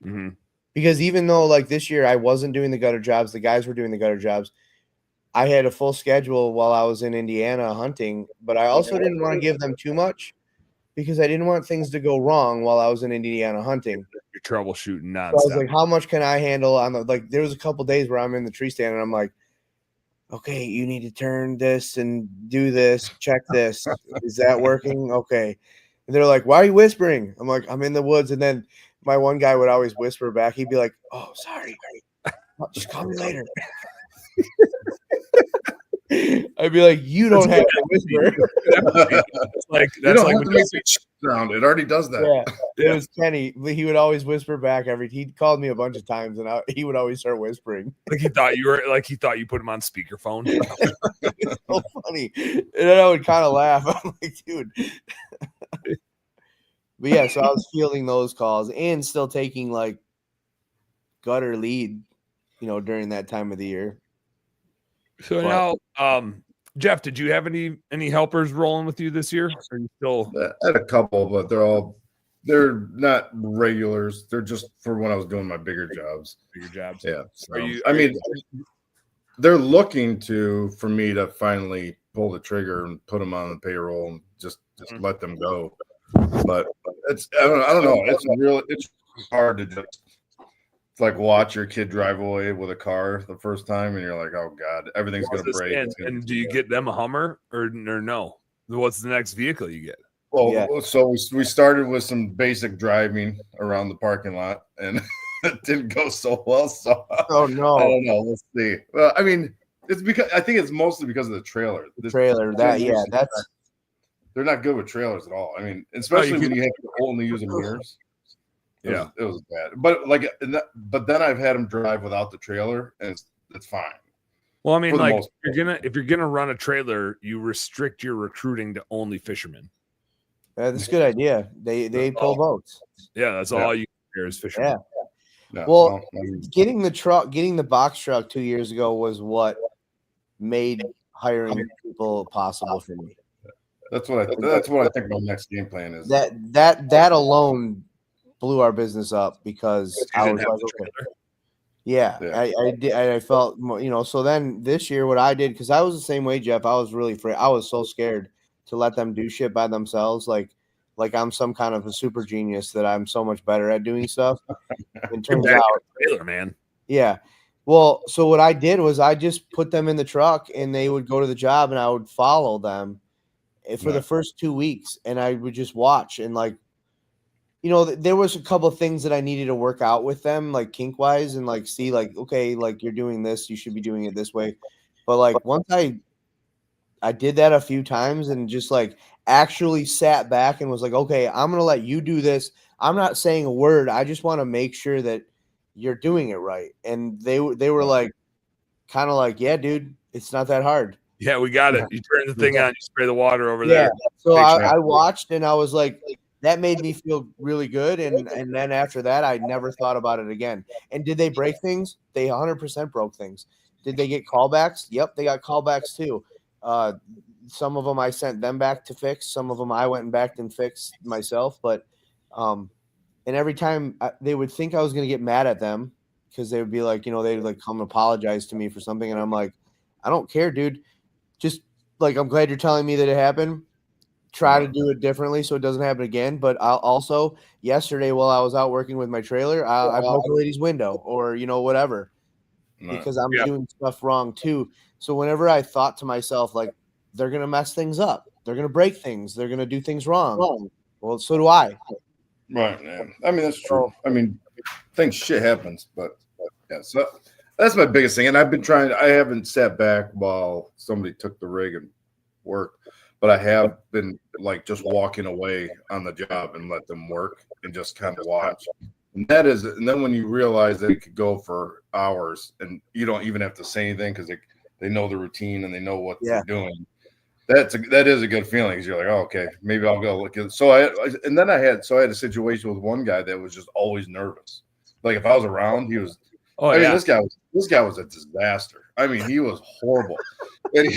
Mm-hmm. Because even though like this year I wasn't doing the gutter jobs, the guys were doing the gutter jobs. I had a full schedule while I was in Indiana hunting, but I also didn't want to give them too much because I didn't want things to go wrong while I was in Indiana hunting. You're troubleshooting nonstop. So I was like, how much can I handle on the, like, there was a couple days where I'm in the tree stand and I'm like, okay, you need to turn this and do this, check this. Is that working? Okay. And they're like, why are you whispering? I'm like, I'm in the woods. And then my one guy would always whisper back. He'd be like, oh, sorry. Just call me later. I'd be like, you don't have to whisper. It's like You that's don't like have when to make the sound. It already does that. Yeah, it was Kenny. He would always whisper back he called me a bunch of times, and he would always start whispering. like he thought you put him on speakerphone. It's so funny, and then I would kind of laugh. I'm like, dude. But yeah, so I was fielding those calls and still taking like gutter lead, during that time of the year. So now, Jeff, did you have any helpers rolling with you this year? Or are you still? I had a couple, but they're not regulars. They're just for when I was doing my bigger jobs. Yeah. So, they're looking for me to finally pull the trigger and put them on the payroll and just let them go. But I don't know. It's hard to just like watch your kid drive away with a car the first time, and you're like, oh God, everything's gonna break. And do you get them a Hummer or no? What's the next vehicle you get? Well, so we started with some basic driving around the parking lot, and it didn't go so well. So oh no, I don't know. Let's see. Well, I mean, I think it's mostly because of the trailer. They're not good with trailers at all. I mean, especially when you have to only use the mirrors. It was bad. But then I've had them drive without the trailer, and it's fine. Well, I mean, like if you're gonna run a trailer, you restrict your recruiting to only fishermen. That's a good idea. They pull boats. Yeah, that's all you hear is fishermen. Yeah. Well, getting the box truck 2 years ago was what made hiring people possible for me. That's what I think my next game plan is. That alone blew our business up because I was like, okay. Yeah, I did. I felt, so then this year what I did, because I was the same way, Jeff, I was really afraid. I was so scared to let them do shit by themselves. Like I'm some kind of a super genius that I'm so much better at doing stuff. It turns out, trailer, man. Yeah. Well, so what I did was I just put them in the truck and they would go to the job and I would follow them for the first 2 weeks, and I would just watch and there was a couple of things that I needed to work out with them, like kink wise, and see okay, you're doing this, you should be doing it this way. But once I did that a few times and just actually sat back and was like, okay, I'm going to let you do this. I'm not saying a word. I just want to make sure that you're doing it right. And they were kind of yeah, dude, it's not that hard. Yeah, we got it. You turn the thing on, you spray the water over there. So I watched and I was like, that made me feel really good. And then after that, I never thought about it again. And did they break things? They 100% broke things. Did they get callbacks? Yep, they got callbacks too. Some of them I sent them back to fix. Some of them I went back and fixed myself. But and every time they would think I was going to get mad at them because they would be they'd come apologize to me for something. And I'm like, I don't care, dude. Just I'm glad you're telling me that it happened. Try to do it differently so it doesn't happen again. But I'll also, yesterday while I was out working with my trailer, I broke a lady's window or, whatever, because I'm doing stuff wrong too. So whenever I thought to myself, they're going to mess things up, they're going to break things, they're going to do things wrong. Well, so do I. Right. Yeah. I mean, that's true. I mean, shit happens, but yeah, so that's my biggest thing. And I haven't sat back while somebody took the rig and worked, but I have been just walking away on the job and let them work and just kind of watch. And then when you realize that it could go for hours and you don't even have to say anything because they know the routine and they know what they're doing. That is a good feeling because you're like, oh, okay, maybe I'll go look at it. So I had a situation with one guy that was just always nervous. If I was around, he was. This guy was a disaster. I mean, he was horrible. And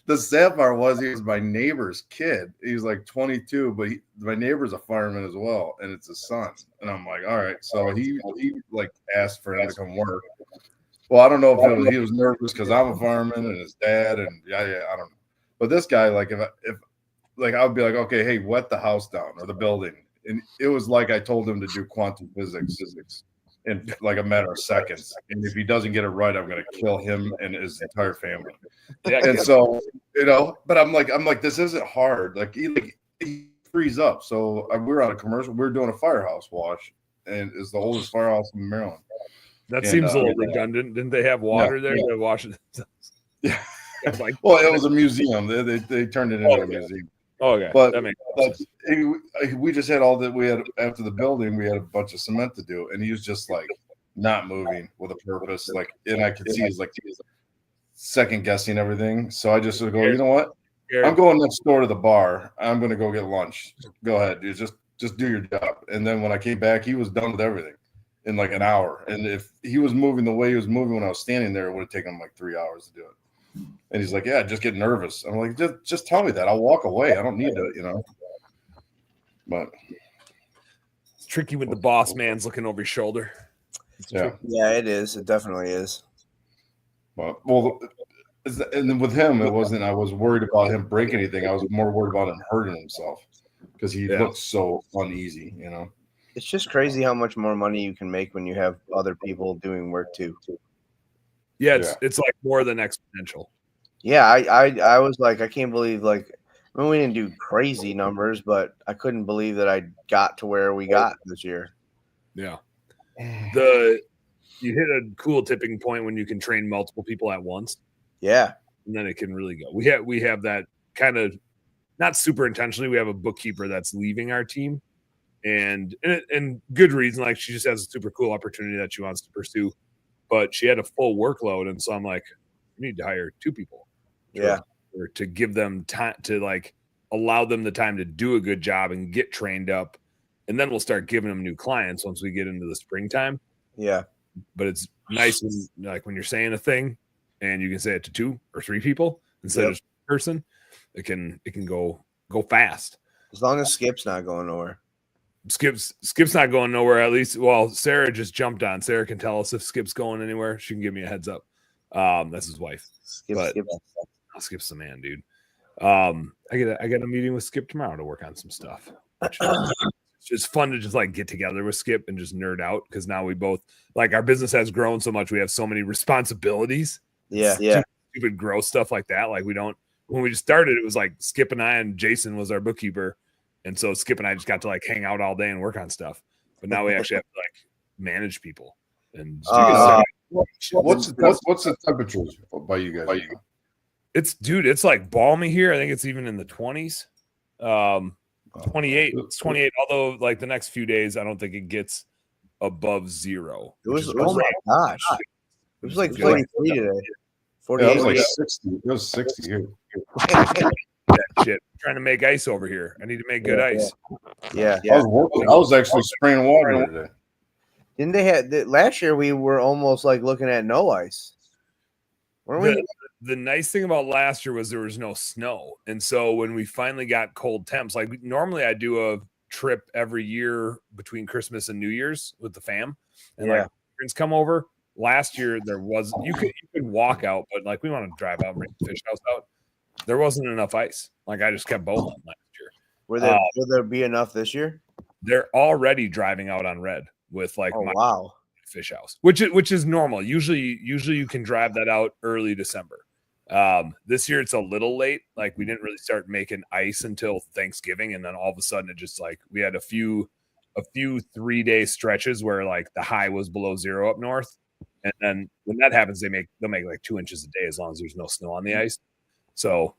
the sad part was he was my neighbor's kid. He was 22, but my neighbor's a fireman as well, and it's his son. And I'm like, all right. So he asked for him to come work. Well, I don't know if he was nervous because I'm a fireman and his dad, and I don't know. But this guy, if I would be like, okay, hey, wet the house down or the building, and it was I told him to do quantum physics in a matter of seconds, and if he doesn't get it right, I'm going to kill him and his entire family. And so, but I'm like, this isn't hard. He frees up. So we're on a commercial. We're doing a firehouse wash, and it's the oldest firehouse in Maryland. That seems a little redundant. Didn't they have water there to wash it? Yeah. Like, well, it was a museum. They turned it into a museum. Okay, But that makes sense. we just had all that. We had after the building, we had a bunch of cement to do, and he was just like not moving with a purpose. Like, and I could see he's like second guessing everything. So I just would go, you know what? I'm going next door to the bar. I'm going to go get lunch. Go ahead, dude. Just do your job. And then when I came back, he was done with everything in like an hour. And if he was moving the way he was moving when I was standing there, it would have taken him like 3 hours to do it. And he's like, yeah, just get nervous. I'm like, just tell me that. I'll walk away. I don't need to, you know. But it's tricky when the boss man's looking over your shoulder. Yeah, it is. It definitely is. But and then with him, it wasn't. I was worried about him breaking anything. I was more worried about him hurting himself because he looked so uneasy, you know. It's just crazy how much more money you can make when you have other people doing work too. Yeah, it's like more than exponential. Yeah, I was like, I can't believe, like, I mean, we didn't do crazy numbers, but I couldn't believe that I got to where we got this year. Yeah. You hit a cool tipping point when you can train multiple people at once. Yeah. And then it can really go. We have that kind of not super intentionally. We have a bookkeeper that's leaving our team and good reason. Like, she just has a super cool opportunity that she wants to pursue, but she had a full workload. And so I'm like, we need to hire 2 people. Or to give them time to like allow them the time to do a good job and get trained up. And then we'll start giving them new clients once we get into the springtime. Yeah. But it's nice when you're saying a thing and you can say it to 2 or 3 people instead of just one person, it can go fast. As long as Skip's not going nowhere. Skip's not going nowhere, at least. Well, Sarah just jumped on. Sarah can tell us if Skip's going anywhere. She can give me a heads up. That's his wife. Skip's the man, dude. I get a meeting with Skip tomorrow to work on some stuff. It's just fun to just like get together with Skip and just nerd out because now we both like our business has grown so much. We have so many responsibilities. Yeah. Stupid growth stuff like that. Like when we just started, it was like Skip and I and Jason was our bookkeeper, and so Skip and I just got to like hang out all day and work on stuff. But now we actually have to like manage people. And what's the temperature by you guys? It's like balmy here. I think it's even in the 20s. 28. It's 28. Although like the next few days, I don't think it gets above 0. It was oh my gosh. It was like 43 today. 48. Yeah, it was like 60. It was 60 here. That shit. I'm trying to make ice over here. I need to make good ice. Yeah. I was actually spraying water today. Didn't they have last year? We were almost like looking at no ice. Weren't we? The nice thing about last year was there was no snow. And so when we finally got cold temps, like normally I do a trip every year between Christmas and New Year's with the fam. And like friends come over. Last year there was you could walk out, but like we want to drive out and bring the fish house out. There wasn't enough ice. Like I just kept bowling last year. Will there be enough this year? They're already driving out on red with like wow. Fish house, which is normal. Usually you can drive that out early December. This year it's a little late. Like we didn't really start making ice until Thanksgiving, and then all of a sudden it just like we had a few 3-day stretches where like the high was below 0 up north, and then when that happens, they'll make like 2 inches a day as long as there's no snow on the ice. So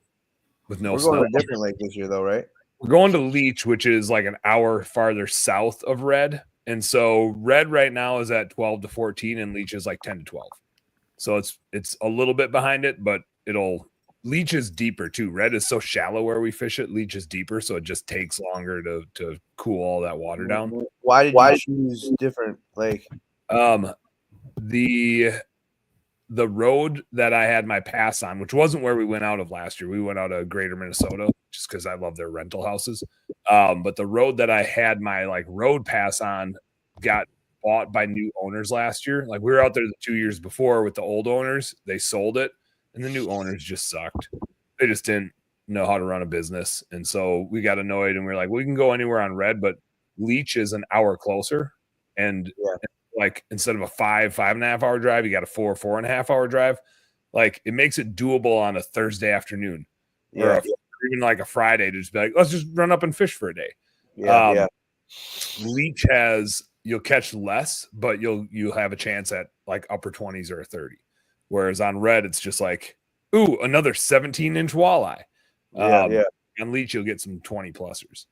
with no snow, we're going to a different lake this year though, right? We're going to Leech, which is like an hour farther south of Red. And so Red right now is at 12 to 14 and Leech is like 10 to 12. So it's a little bit behind it, but Leech is deeper too. Red is so shallow where we fish it. Leech is deeper, so it just takes longer to cool all that water down. Why did you choose different lake? The road that I had my pass on, which wasn't where we went out of last year. We went out of Greater Minnesota just because I love their rental houses. But the road that I had my like road pass on got bought by new owners last year. Like we were out there the 2 years before with the old owners. They sold it, and the new owners just sucked. They just didn't know how to run a business. And so we got annoyed and we were like, we can go anywhere on Red, but Leech is an hour closer. And like instead of a 5.5 hour drive, you got a 4.5 hour drive. Like it makes it doable on a Thursday afternoon or even like a Friday to just be like, let's just run up and fish for a day. Leech you'll catch less, but you'll have a chance at like upper 20s or a 30. Whereas on Red, it's just like Ooh, another 17-inch walleye. Yeah. On Leech, you'll get some 20 plusers.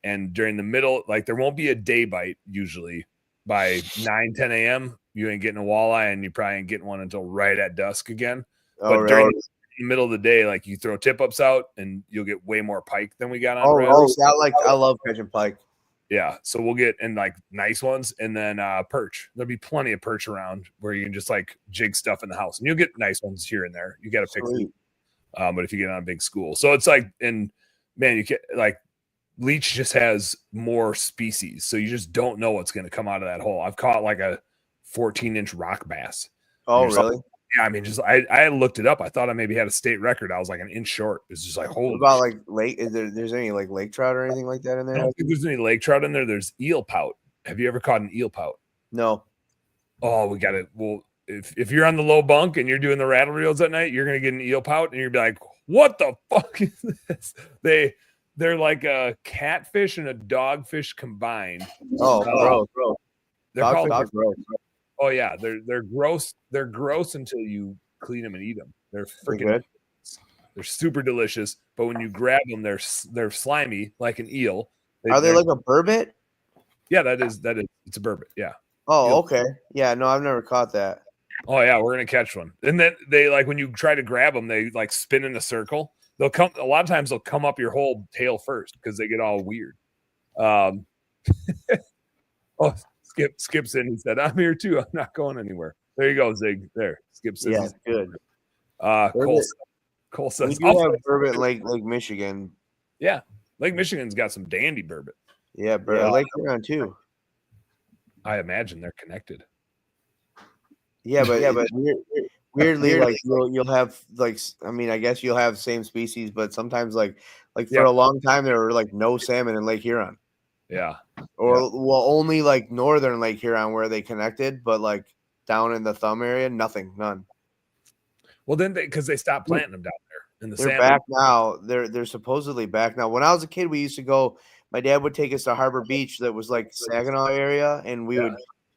And during the middle, like there won't be a day bite usually by 9, 10 a.m. You ain't getting a walleye, and you probably ain't getting one until right at dusk again. But during the middle of the day, like you throw tip ups out and you'll get way more pike than we got on. I love catching pike. Yeah. So we'll get in like nice ones, and then perch. There'll be plenty of perch around where you can just like jig stuff in the house, and you'll get nice ones here and there. You got to pick them. But if you get on a big school, so it's like, and man, you can like Leech just has more species, so you just don't know what's going to come out of that hole. I've caught like a 14-inch rock bass. Oh, really? Yeah, I mean, just I looked it up. I thought I maybe had a state record. I was like an inch short. It's just like, holy. What about like lake? There's any like lake trout or anything like that in there? I don't think there's any lake trout in there. There's eel pout. Have you ever caught an eel pout? No. Oh, we got it. Well, if you're on the low bunk and you're doing the rattle reels at night, you're gonna get an eel pout, and you'll be like, what the fuck is this? They're like a catfish and a dogfish combined. Oh, bro. They're called gross. Oh yeah, they're gross. They're gross until you clean them and eat them. They're freaking good. They're super delicious, but when you grab them, they're slimy like an eel. Are they like a burbot? Yeah, that is. It's a burbot. Yeah. Oh, eel. Okay. Yeah, no, I've never caught that. Oh yeah, we're gonna catch one. And then they like when you try to grab them, they like spin in a circle. They'll come. A lot of times they'll come up your whole tail first because they get all weird. Oh, Skip's in. He said, "I'm here too. I'm not going anywhere." There you go, Zig. There, Skip says he's good. Cole says, "We do have burbot Lake Michigan." Yeah, Lake Michigan's got some dandy burbot. Yeah, Lake Huron too. I imagine they're connected. Yeah, but weirdly, like you'll have like, I mean, I guess you'll have same species, but sometimes like for a long time there were like no salmon in Lake Huron. Yeah. Well, only like northern Lake Huron where they connected, but like down in the thumb area, none. Well, then because they stopped planting them down there in the They're back now. They're supposedly back now. When I was a kid, we used to go. My dad would take us to Harbor Beach, that was like Saginaw area, and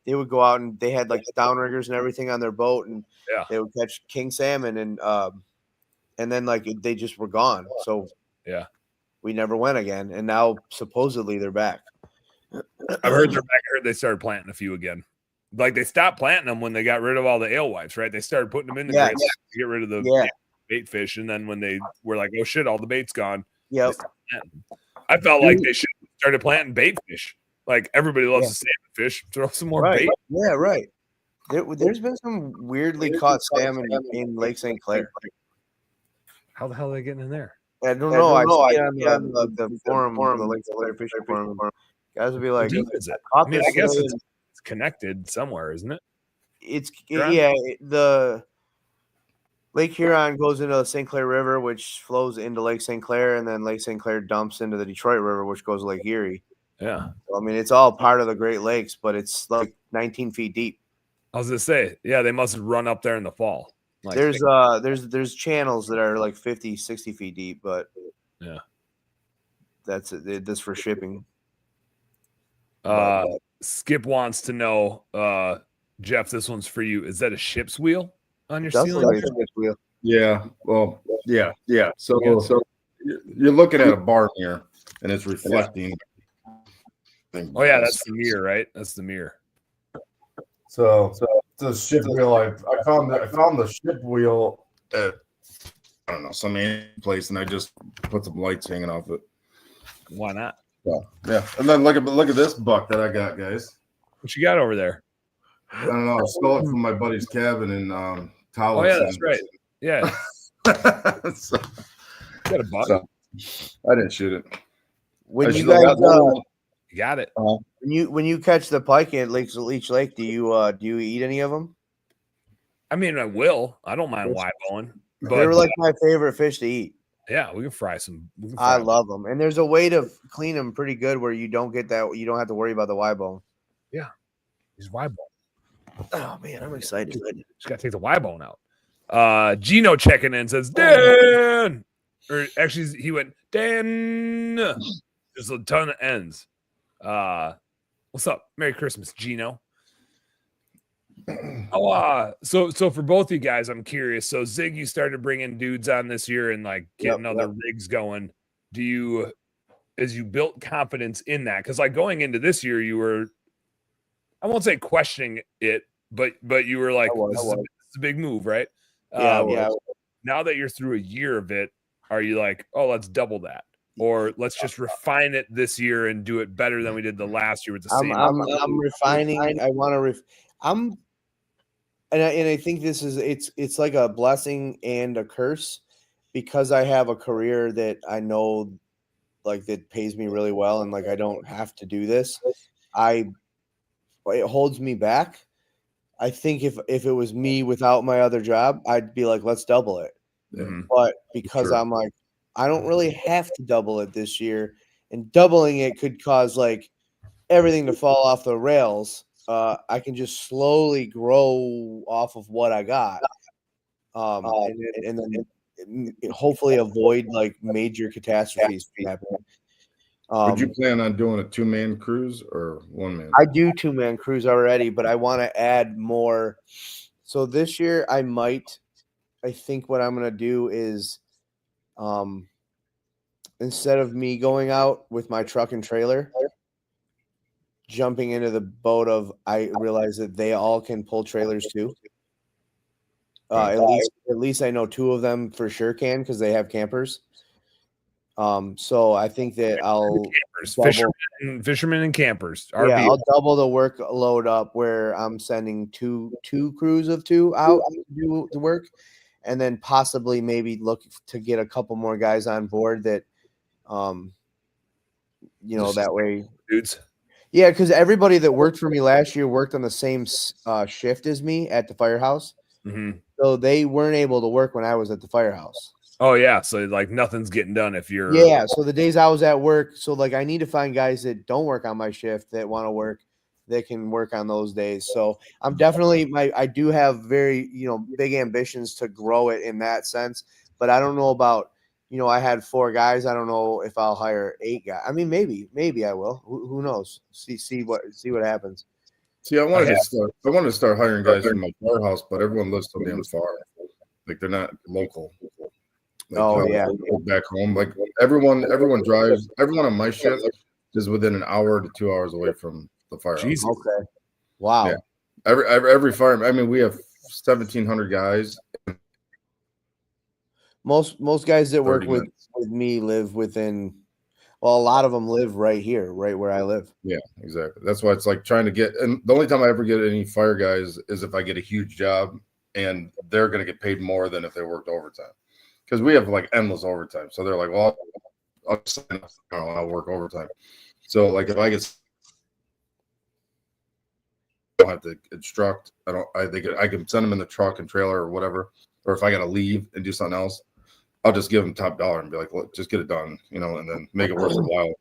they would go out and they had like downriggers and everything on their boat, and they would catch king salmon, and then like they just were gone. So we never went again, and now supposedly they're back. I've heard they're back. I heard they started planting a few again. Like they stopped planting them when they got rid of all the alewives, right? They started putting them in the grates to get rid of the bait fish, and then when they were like, "Oh shit, all the bait's gone," I felt like they should have started planting bait fish. Like everybody loves the salmon fish. Throw some more bait. Yeah, right. There's been some weirdly caught salmon in Lake St. Clair. How the hell are they getting in there? I don't know. I see it on the forum, the Lake St. Clair fishing forum. Guys would be like, I guess it's connected somewhere, isn't it? The Lake Huron goes into the St. Clair River, which flows into Lake St. Clair, and then Lake St. Clair dumps into the Detroit River, which goes to Lake Erie. Yeah. So, I mean, it's all part of the Great Lakes, but it's like 19 feet deep. I was gonna say, yeah, they must run up there in the fall. Like, there's channels that are like 50, 60 feet deep, but that's it. That's for shipping. Skip wants to know, Jeff, this one's for you. Is that a ship's wheel on your ceiling? Wheel. Yeah. Well, yeah. So you're looking at a bar mirror, and it's reflecting. Oh yeah, that's the mirror, right? That's the mirror. So the ship wheel. I found the ship wheel at I don't know some place, and I just put some lights hanging off it. Why not? Yeah. And then look at this buck that I got, guys. What you got over there? I don't know. I stole it from my buddy's cabin in Taos. Oh yeah, that's right. Yeah. So, got a buck. So, I didn't shoot it. When you guys you got it. When you catch the pike at Leech Lake, do you eat any of them? I mean, I will. I don't mind wide-bowing. They were like my favorite fish to eat. Yeah, we can fry some. I love them, and there's a way to clean them pretty good where you don't get that. You don't have to worry about the wide bone. Yeah, he's wide bone. Oh man, I'm excited. Just got to take the wide bone out. Gino checking in says Dan, or actually he went Dan. There's a ton of ends. What's up? Merry Christmas, Gino. So for both you guys, I'm curious. So Zig, you started bringing dudes on this year and like getting other rigs going. Do you, as you built confidence in that? Because like going into this year, you were, I won't say questioning it, but you were like, this is a big move, right? Yeah. Now that you're through a year of it, are you like, oh, let's double that, or let's just refine it this year and do it better than we did the last year with the same? I'm refining. I want to. And I think this is it's like a blessing and a curse because I have a career that I know like that pays me really well and like I don't have to do this. It holds me back. I think if it was me without my other job, I'd be like, let's double it. Yeah. But because I'm like, I don't really have to double it this year, and doubling it could cause like everything to fall off the rails. I can just slowly grow off of what I got, and then hopefully avoid like major catastrophes from happening. Would you plan on doing a 2-man cruise or 1-man? I do 2-man cruise already, but I want to add more. So this year I think what I'm going to do is instead of me going out with my truck and trailer, jumping into the boat of I realize that they all can pull trailers too. At least I know 2 of them for sure can because they have campers. So I think that I'll fishermen and campers. Yeah, I'll double the workload up where I'm sending two crews of 2 out to do the work, and then possibly maybe look to get a couple more guys on board that, that way, dudes. Yeah, because everybody that worked for me last year worked on the same shift as me at the firehouse, so they weren't able to work when I was at the firehouse. Oh yeah, so like nothing's getting done if you're So the days I was at work, so like I need to find guys that don't work on my shift that want to work, that can work on those days. So I'm definitely I do have very big ambitions to grow it in that sense, but I don't know about I had 4 guys. I don't know if I'll hire 8 guys. I mean maybe I will. Who knows? See what happens. See, I wanted to start hiring guys from my firehouse, but everyone lives so damn far. Like they're not local. Back home. Like everyone drives. Everyone on my shift is within an hour to 2 hours away from the firehouse. Jesus. Okay. Wow. Yeah. Every fireman. I mean, we have 1,700 guys. Most guys that work with me live within. Well, a lot of them live right here, right where I live. Yeah, exactly. That's why it's like trying to get. And the only time I ever get any fire guys is if I get a huge job, and they're going to get paid more than if they worked overtime. Because we have like endless overtime, so they're like, "Well, I'll work overtime." So like, if I don't have to instruct, I can send them in the truck and trailer or whatever. Or if I got to leave and do something else, I'll just give them top dollar and be like, "Look, just get it done," and then make it worth a while.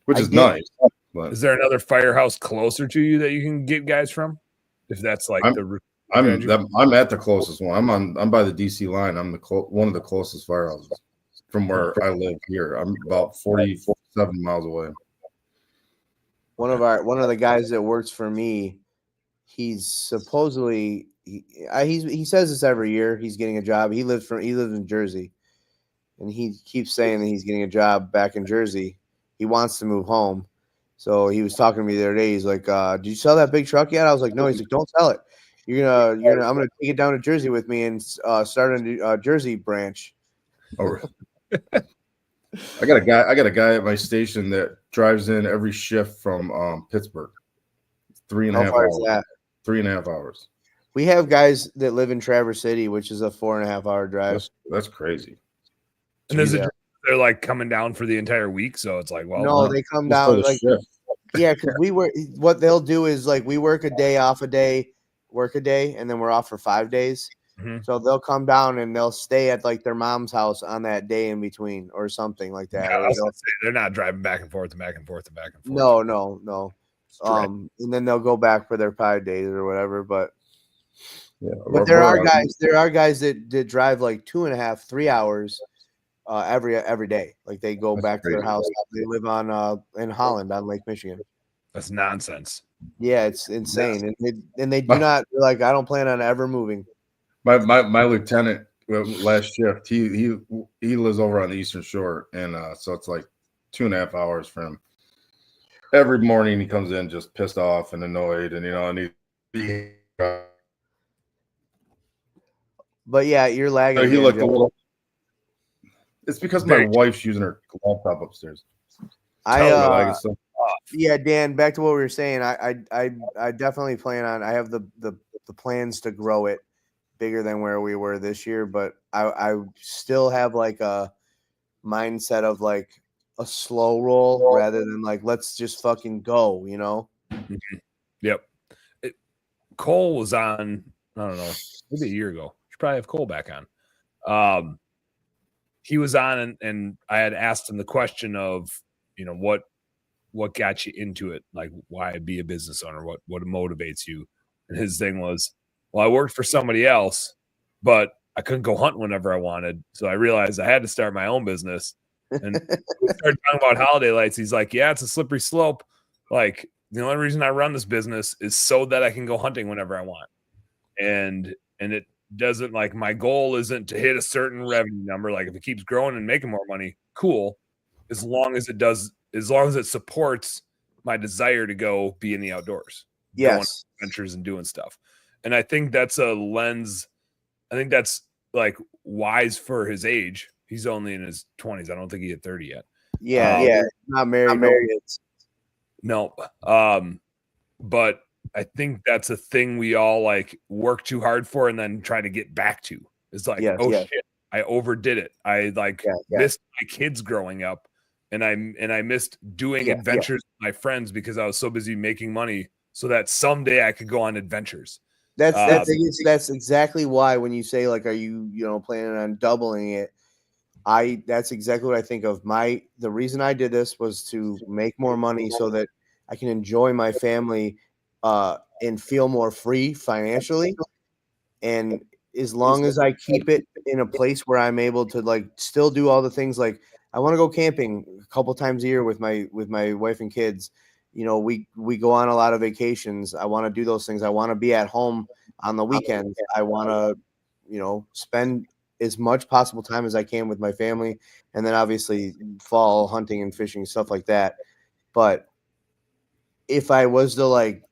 Which is nice. But is there another firehouse closer to you that you can get guys from? If that's like I'm at the closest one. I'm by the DC line. I'm one of the closest firehouses from where I live here. I'm about 47 miles away. One of the guys that works for me, he's supposedly he says this every year. He's getting a job. He lives in Jersey, and he keeps saying that he's getting a job back in Jersey. He wants to move home. So he was talking to me the other day. He's like, "Did you sell that big truck yet?" I was like, "No." He's like, "Don't sell it. I'm gonna take it down to Jersey with me and start a Jersey branch." Oh, I got a guy at my station that drives in every shift from Pittsburgh. 3.5 hours. That? 3.5 hours. We have guys that live in Traverse City, which is a 4.5-hour drive. That's crazy. And they're like coming down for the entire week, so it's like, well, no, they come down like yeah, because what they'll do is like we work a day, off a day, work a day, and then we're off for 5 days. So they'll come down and they'll stay at like their mom's house on that day in between or something like that. Yeah, they're not driving back and forth and back and forth and back and forth. No. And then they'll go back for their 5 days or whatever. But there are guys that drive like 2.5, 3 hours every day. Like they go back to their house. They live in Holland on Lake Michigan. That's nonsense. Yeah, it's insane, and they do not like. I don't plan on ever moving. My lieutenant last shift, he lives over on the Eastern Shore, and so it's like 2.5 hours for him. Every morning he comes in just pissed off and annoyed, and But yeah, you're lagging. he again, looked Joe. a little. It's because my wife's using her laptop upstairs. Yeah, Dan. Back to what we were saying. I definitely plan on. I have the plans to grow it bigger than where we were this year, but I still have like a mindset of like a slow roll rather than like let's just fucking go. You know. Mm-hmm. Yep. Cole was on. I don't know, maybe a year ago. Should probably have Cole back on. He was on, and I had asked him the question of, what got you into it? Like, why be a business owner? What motivates you? And his thing was, well, I worked for somebody else, but I couldn't go hunt whenever I wanted. So I realized I had to start my own business. And we started talking about holiday lights. He's like, yeah, it's a slippery slope. Like, the only reason I run this business is so that I can go hunting whenever I want. And it doesn't, like, my goal isn't to hit a certain revenue number. Like, if it keeps growing and making more money, cool. As long as it supports my desire to go be in the outdoors, going on adventures and doing stuff. And I think that's a lens. I think that's like wise for his age. He's only in his 20s. I don't think he hit 30 yet. Yeah, not married. No. But I think that's a thing we all like work too hard for and then try to get back to. It's like, shit, I overdid it. I missed my kids growing up. And I missed doing adventures with my friends because I was so busy making money so that someday I could go on adventures. That's exactly why when you say like, are you planning on doubling it? That's exactly what I think of. The reason I did this was to make more money so that I can enjoy my family and feel more free financially. And as long as I keep it in a place where I'm able to like still do all the things, like I want to go camping a couple times a year with my wife and kids. We go on a lot of vacations. I want to do those things. I want to be at home on the weekends. I want to, spend as much possible time as I can with my family. And then obviously fall hunting and fishing, stuff like that. But if I was to like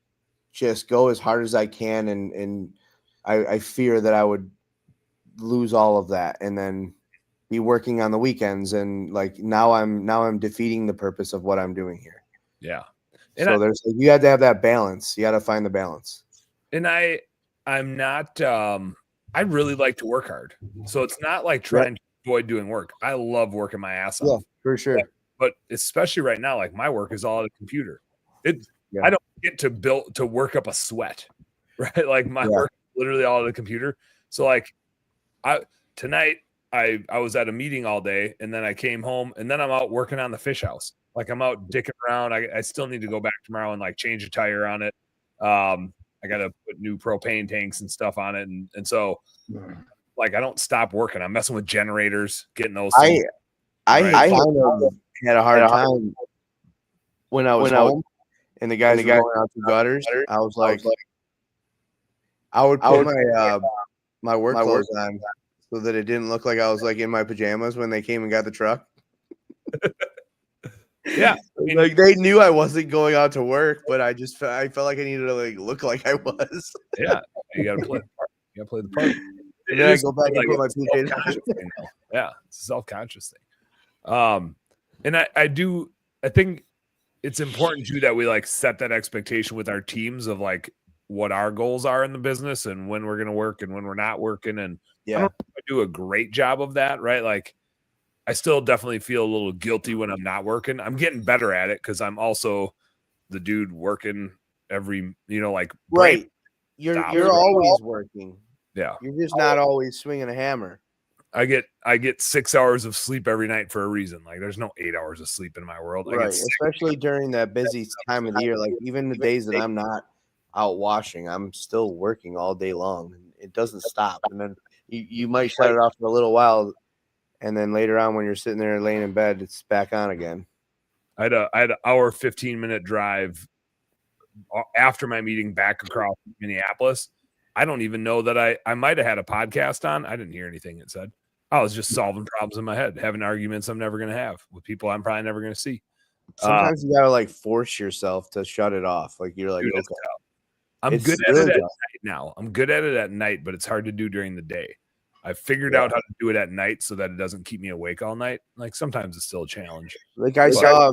just go as hard as I can and I fear that I would lose all of that and then be working on the weekends, and like now I'm defeating the purpose of what I'm doing here. Yeah. And so you have to have that balance. You got to find the balance. And I'm not I really like to work hard. So it's not like trying to avoid doing work. I love working my ass off. For sure. But especially right now, like my work is all on the computer. I don't get to work up a sweat, right? Like my work is literally all on the computer. So like tonight I was at a meeting all day, and then I came home, and then I'm out working on the fish house. Like I'm out dicking around. I still need to go back tomorrow and like change a tire on it. I got to put new propane tanks and stuff on it. And so like, I don't stop working. I'm messing with generators, getting those things. I had a hard time when I was home and the guys were going out to gutters. I was like, I would put my work clothes on so that it didn't look like I was like in my pajamas when they came and got the truck. Yeah, I mean, like they knew I wasn't going out to work, but I felt like I needed to like look like I was. Yeah, you got to play the part. You got to play the part. And then I go back and put my PJs on. Yeah, it's a self-conscious thing. And I think it's important too that we like set that expectation with our teams of like what our goals are in the business and when we're going to work and when we're not working. And I don't know if I do a great job of that, right? Like I still definitely feel a little guilty when I'm not working. I'm getting better at it because I'm also the dude working every, like right. You're always working. Yeah, you're just not always swinging a hammer. I get 6 hours of sleep every night for a reason. Like there's no 8 hours of sleep in my world. Right, especially during that busy time of the year. Like even the days that I'm not out washing, I'm still working all day long. It doesn't stop. And then you might shut it off for a little while, and then later on when you're sitting there laying in bed, it's back on again. I had an hour 15-minute drive after my meeting back across Minneapolis, I don't even know that I might have had a podcast on. I didn't hear anything it said. I was just solving problems in my head, having arguments I'm never going to have with people I'm probably never going to see. Sometimes you gotta like force yourself to shut it off. Like you're like, Dude, okay. I'm It's good at really it at tough. night now. I'm good at it at night, but it's hard to do during the day. I've figured out how to do it at night so that it doesn't keep me awake all night. Like sometimes it's still a challenge. Like I saw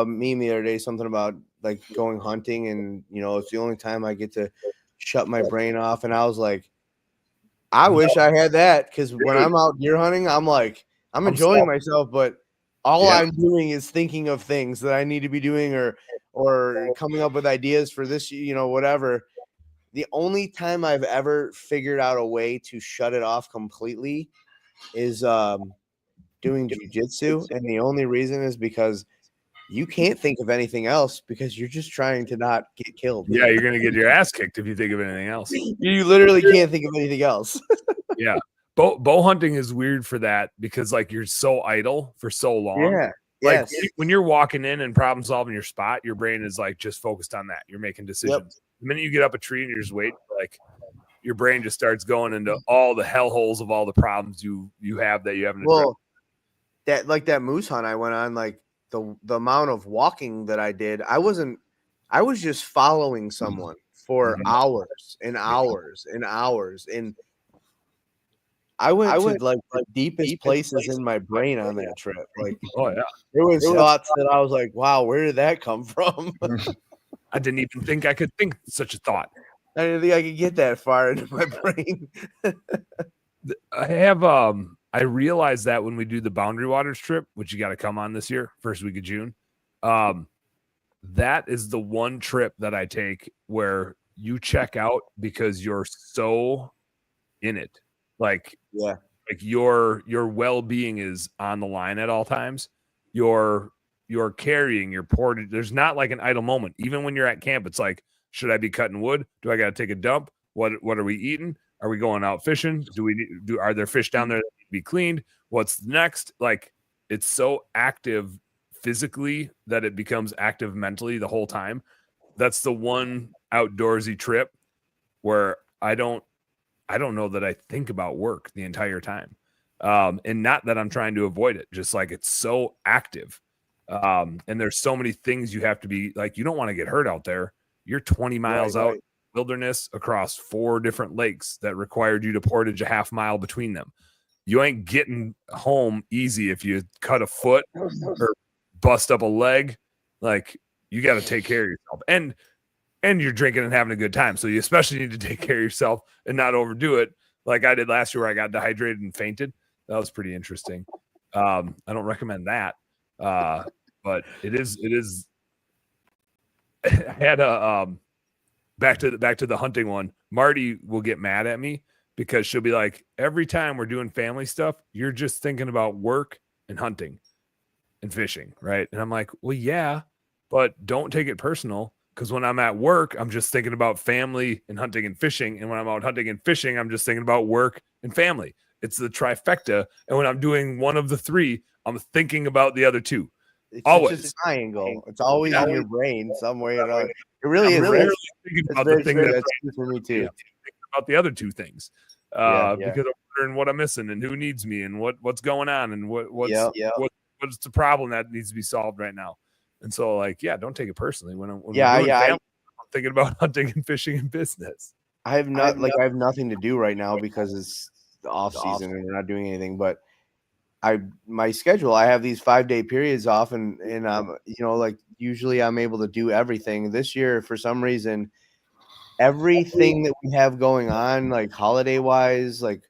a meme the other day, something about like going hunting, and it's the only time I get to shut my brain off. And I was like, I wish I had that, because when I'm out deer hunting, I'm like, I'm enjoying myself, but all I'm doing is thinking of things that I need to be doing or coming up with ideas for this, whatever. The only time I've ever figured out a way to shut it off completely is doing jiu-jitsu. And the only reason is because you can't think of anything else because you're just trying to not get killed. Yeah, you're going to get your ass kicked if you think of anything else. You literally can't think of anything else. Yeah. Bow hunting is weird for that because like you're so idle for so long. Yeah. Like when you're walking in and problem solving your spot, your brain is like just focused on that. You're making decisions. Yep. The minute you get up a tree and you're just waiting, like your brain just starts going into all the hellholes of all the problems you have that you haven't addressed. Well, that moose hunt I went on, like the amount of walking that I did, I was just following someone for hours and hours and hours. And I went to like the deepest places in my brain on that trip. Like, oh yeah, there was thoughts that I was like, wow, where did that come from? I didn't even think I could think such a thought. I didn't think I could get that far into my brain. I realized that when we do the Boundary Waters trip, which you got to come on this year, first week of June, that is the one trip that I take where you check out because you're so in it. Like your well-being is on the line at all times. You're carrying your portage. There's not like an idle moment. Even when you're at camp, it's like, should I be cutting wood? Do I got to take a dump? What are we eating? Are we going out fishing? Are there fish down there that need to be cleaned? What's next? Like, it's so active physically that it becomes active mentally the whole time. That's the one outdoorsy trip where I don't know that I think about work the entire time. And not that I'm trying to avoid it, just like it's so active. And there's so many things you have to be like, you don't want to get hurt out there. You're 20 miles out wilderness across 4 different lakes that required you to portage a half mile between them. You ain't getting home easy if you cut a foot or bust up a leg. Like, you got to take care of yourself. And you're drinking and having a good time. So you especially need to take care of yourself and not overdo it. Like I did last year where I got dehydrated and fainted. That was pretty interesting. I don't recommend that. But it is. I had a, back to the hunting one. Marty will get mad at me because she'll be like, every time we're doing family stuff, you're just thinking about work and hunting and fishing. Right. And I'm like, well, yeah, but don't take it personal. Because when I'm at work, I'm just thinking about family and hunting and fishing. And when I'm out hunting and fishing, I'm just thinking about work and family. It's the trifecta. And when I'm doing one of the 3, I'm thinking about the other 2. It's always a triangle. It's always in your brain some way or another. It really I'm is. rarely thinking about the thing that's true for me too. Thinking about the other 2 things. Yeah. Because I'm wondering what I'm missing and who needs me and what's going on and what's the problem that needs to be solved right now. And so, like, don't take it personally. When I'm thinking about hunting and fishing and business. I have nothing to do right now because it's the off season and we're not doing anything. But my schedule, I have these 5-day periods off, and like usually I'm able to do everything. This year, for some reason, everything that we have going on, like holiday wise, like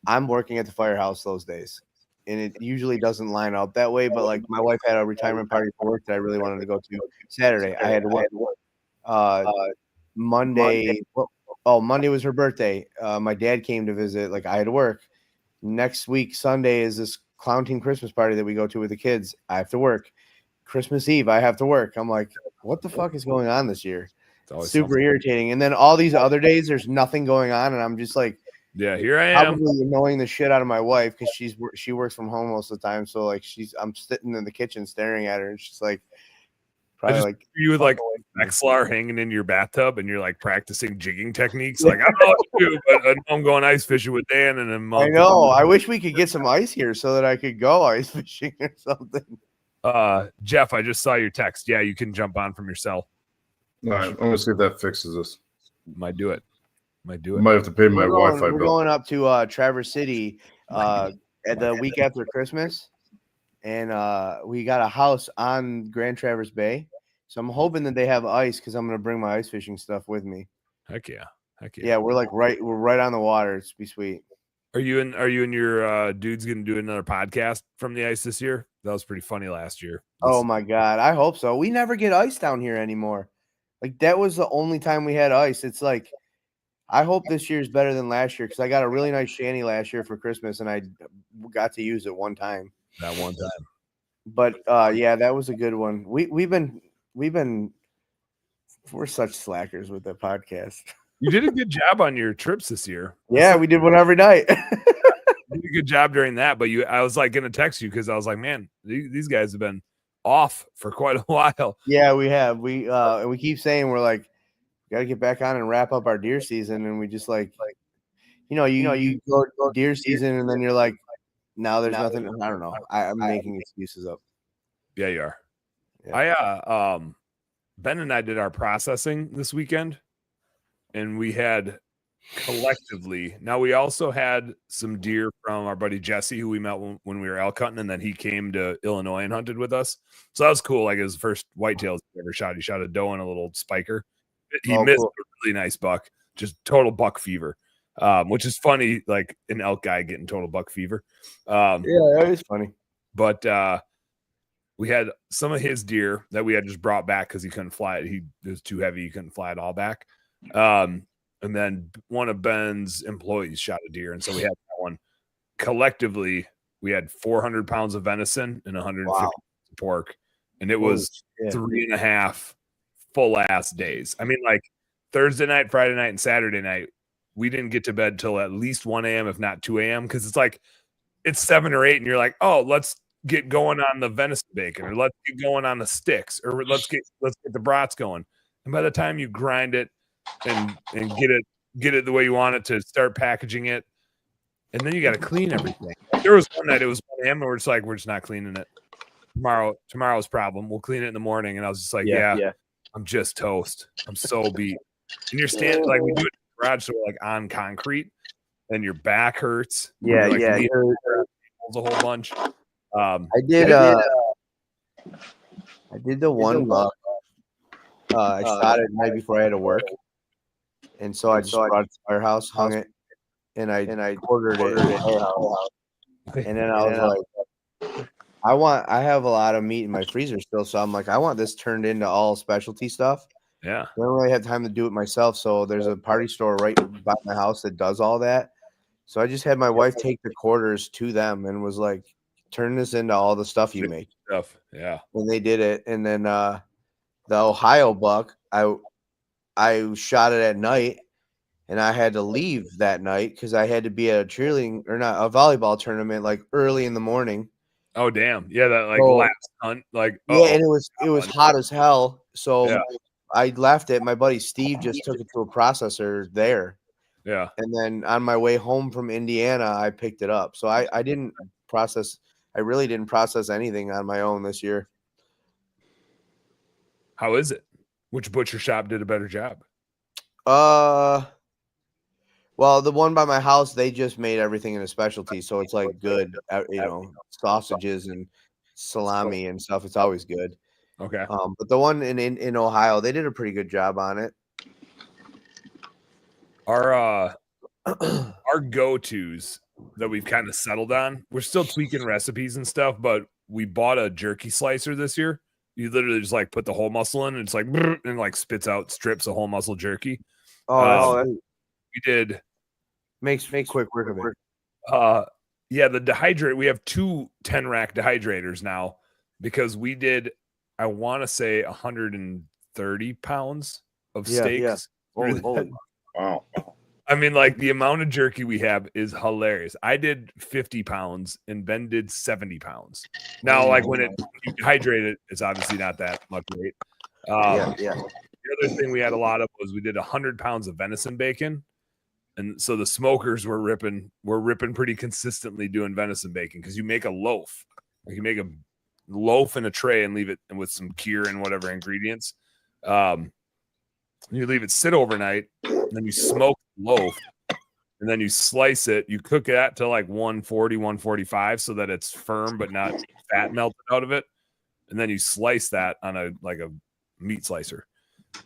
I'm working at the firehouse those days. And it usually doesn't line up that way, but like my wife had a retirement party for work that I really wanted to go to. Saturday, I had to work. Monday was her birthday. My dad came to visit. Like, I had to work. Next week, Sunday, is this clown team Christmas party that we go to with the kids. I have to work. Christmas Eve, I have to work. I'm like, what the fuck is going on this year? It's super irritating. And then all these other days, there's nothing going on, and I'm just like, yeah, here I am. Probably annoying the shit out of my wife because she works from home most of the time. So like I'm sitting in the kitchen staring at her, and she's like, Probably just like you with like XLR hanging in your bathtub and you're like practicing jigging techniques. Like, I don't know what to do, but I know I'm going ice fishing with Dan in a month. I know. I wish we could get some ice here so that I could go ice fishing or something. Jeff, I just saw your text. Yeah, you can jump on from your cell. All right, I'm gonna see if that fixes this. Might do it. I might have to pay my Wi-Fi We're bill. going up to Traverse City at the week after Christmas, and we got a house on Grand Traverse Bay. So I'm hoping that they have ice because I'm gonna bring my ice fishing stuff with me. Heck yeah. Yeah, we're right on the water. It's be sweet. Are you and your dudes gonna do another podcast from the ice this year? That was pretty funny last year. Oh my god, I hope so. We never get ice down here anymore. Like that was the only time we had ice. It's like I hope this year's better than last year because I got a really nice shanty last year for Christmas and I got to use it one time. That one time. But yeah, that was a good one. We're such slackers with the podcast. You did a good job on your trips this year. Yeah, we did one every night. You did a good job during that, but I was like gonna text you because I was like, man, these guys have been off for quite a while. Yeah, we have. And we keep saying we're like, got to get back on and wrap up our deer season, and we just you go deer season, and then you're like, now there's nothing. I don't know. I'm making excuses up. Yeah, you are. Yeah. Ben and I did our processing this weekend, and we had collectively. Now we also had some deer from our buddy Jesse, who we met when we were elk hunting, and then he came to Illinois and hunted with us. So that was cool. Like, it was the first whitetails he ever shot. He shot a doe and a little spiker. He missed a really nice buck, just total buck fever, which is funny, like an elk guy getting total buck fever. Yeah, that is funny. But we had some of his deer that we had just brought back because he couldn't fly it. It was too heavy. He couldn't fly it all back. And then one of Ben's employees shot a deer. And so we had that one. Collectively, we had 400 pounds of venison and 150 pounds of pork. And it was 3.5 full ass days. I mean, like Thursday night, Friday night, and Saturday night, we didn't get to bed till at least 1 a.m., if not 2 a.m. Because it's like it's 7 or 8, and you're like, oh, let's get going on the venison bacon, or let's get going on the sticks, or let's get the brats going. And by the time you grind it and get it the way you want it to start packaging it, and then you got to clean everything. There was one night it was 1 a.m. and we're just not cleaning it. Tomorrow's problem. We'll clean it in the morning. And I was just like, yeah. I'm just toast. I'm so beat. And you're standing like we do it in the garage, so we're like on concrete, and your back hurts. Yeah, like, yeah. It hurts a whole bunch. I did the one buck. I shot it the night before I had to work, and so I just brought it to our house, hung it, and I quartered it. And then I was like, I have a lot of meat in my freezer still, so I'm like, I want this turned into all specialty stuff. Yeah, I don't really have time to do it myself, so there's a party store right by my house that does all that. So I just had my wife take the quarters to them and was like, turn this into all the stuff you make. Yeah. And they did it. And then the Ohio buck, I shot it at night, and I had to leave that night because I had to be at a volleyball tournament like early in the morning. Oh damn! Yeah, that like last hunt, like and it was hot as hell. So I left it. My buddy Steve just took it to a processor there. Yeah. And then on my way home from Indiana, I picked it up. So I didn't process. I really didn't process anything on my own this year. How is it? Which butcher shop did a better job? Well, the one by my house, they just made everything in a specialty, so it's like good, sausages and salami and stuff. It's always good. Okay. But the one in Ohio, they did a pretty good job on it. Our go-tos that we've kind of settled on, we're still tweaking recipes and stuff, but we bought a jerky slicer this year. You literally just like put the whole muscle in, and it's like and like spits out strips of whole muscle jerky. We did makes quick work of it. The dehydrate. We have 2 10-rack dehydrators now because we did, I want to say 130 pounds of steaks. Wow. I mean, like the amount of jerky we have is hilarious. I did 50 pounds and Ben did 70 pounds. Now, like when you hydrate it, it's obviously not that much weight. Yeah. The other thing we had a lot of was we did 100 pounds of venison bacon. And so the smokers were ripping pretty consistently doing venison bacon because you make a loaf. Like you make a loaf in a tray and leave it with some cure and whatever ingredients. You leave it sit overnight, and then you smoke the loaf, and then you slice it. You cook that to like 140, 145 so that it's firm but not fat melted out of it. And then you slice that on a meat slicer.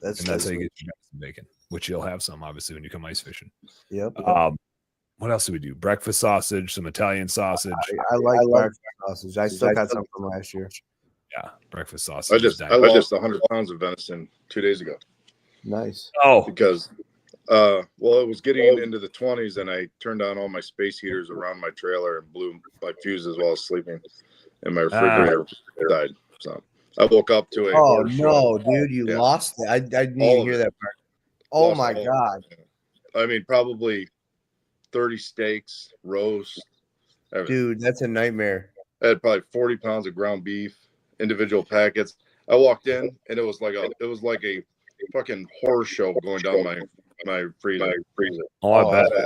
That's how you get your venison bacon, which you'll have some obviously when you come ice fishing. Yep. What else do we do? Breakfast sausage, some Italian sausage. I like breakfast sausage. I still got some from last year. Yeah, breakfast sausage. I lost 100 pounds of venison 2 days ago. Nice. Oh, because it was getting into the 20s, and I turned on all my space heaters around my trailer and blew my fuses while I was sleeping, and my refrigerator died. So I woke up to a. Oh no, dude! You lost it. I didn't even hear that part. Oh my god! I mean, probably 30 steaks, roast. Everything. Dude, that's a nightmare. I had probably 40 pounds of ground beef, individual packets. I walked in, and it was like a fucking horror show going down my freezer. Oh, I bet.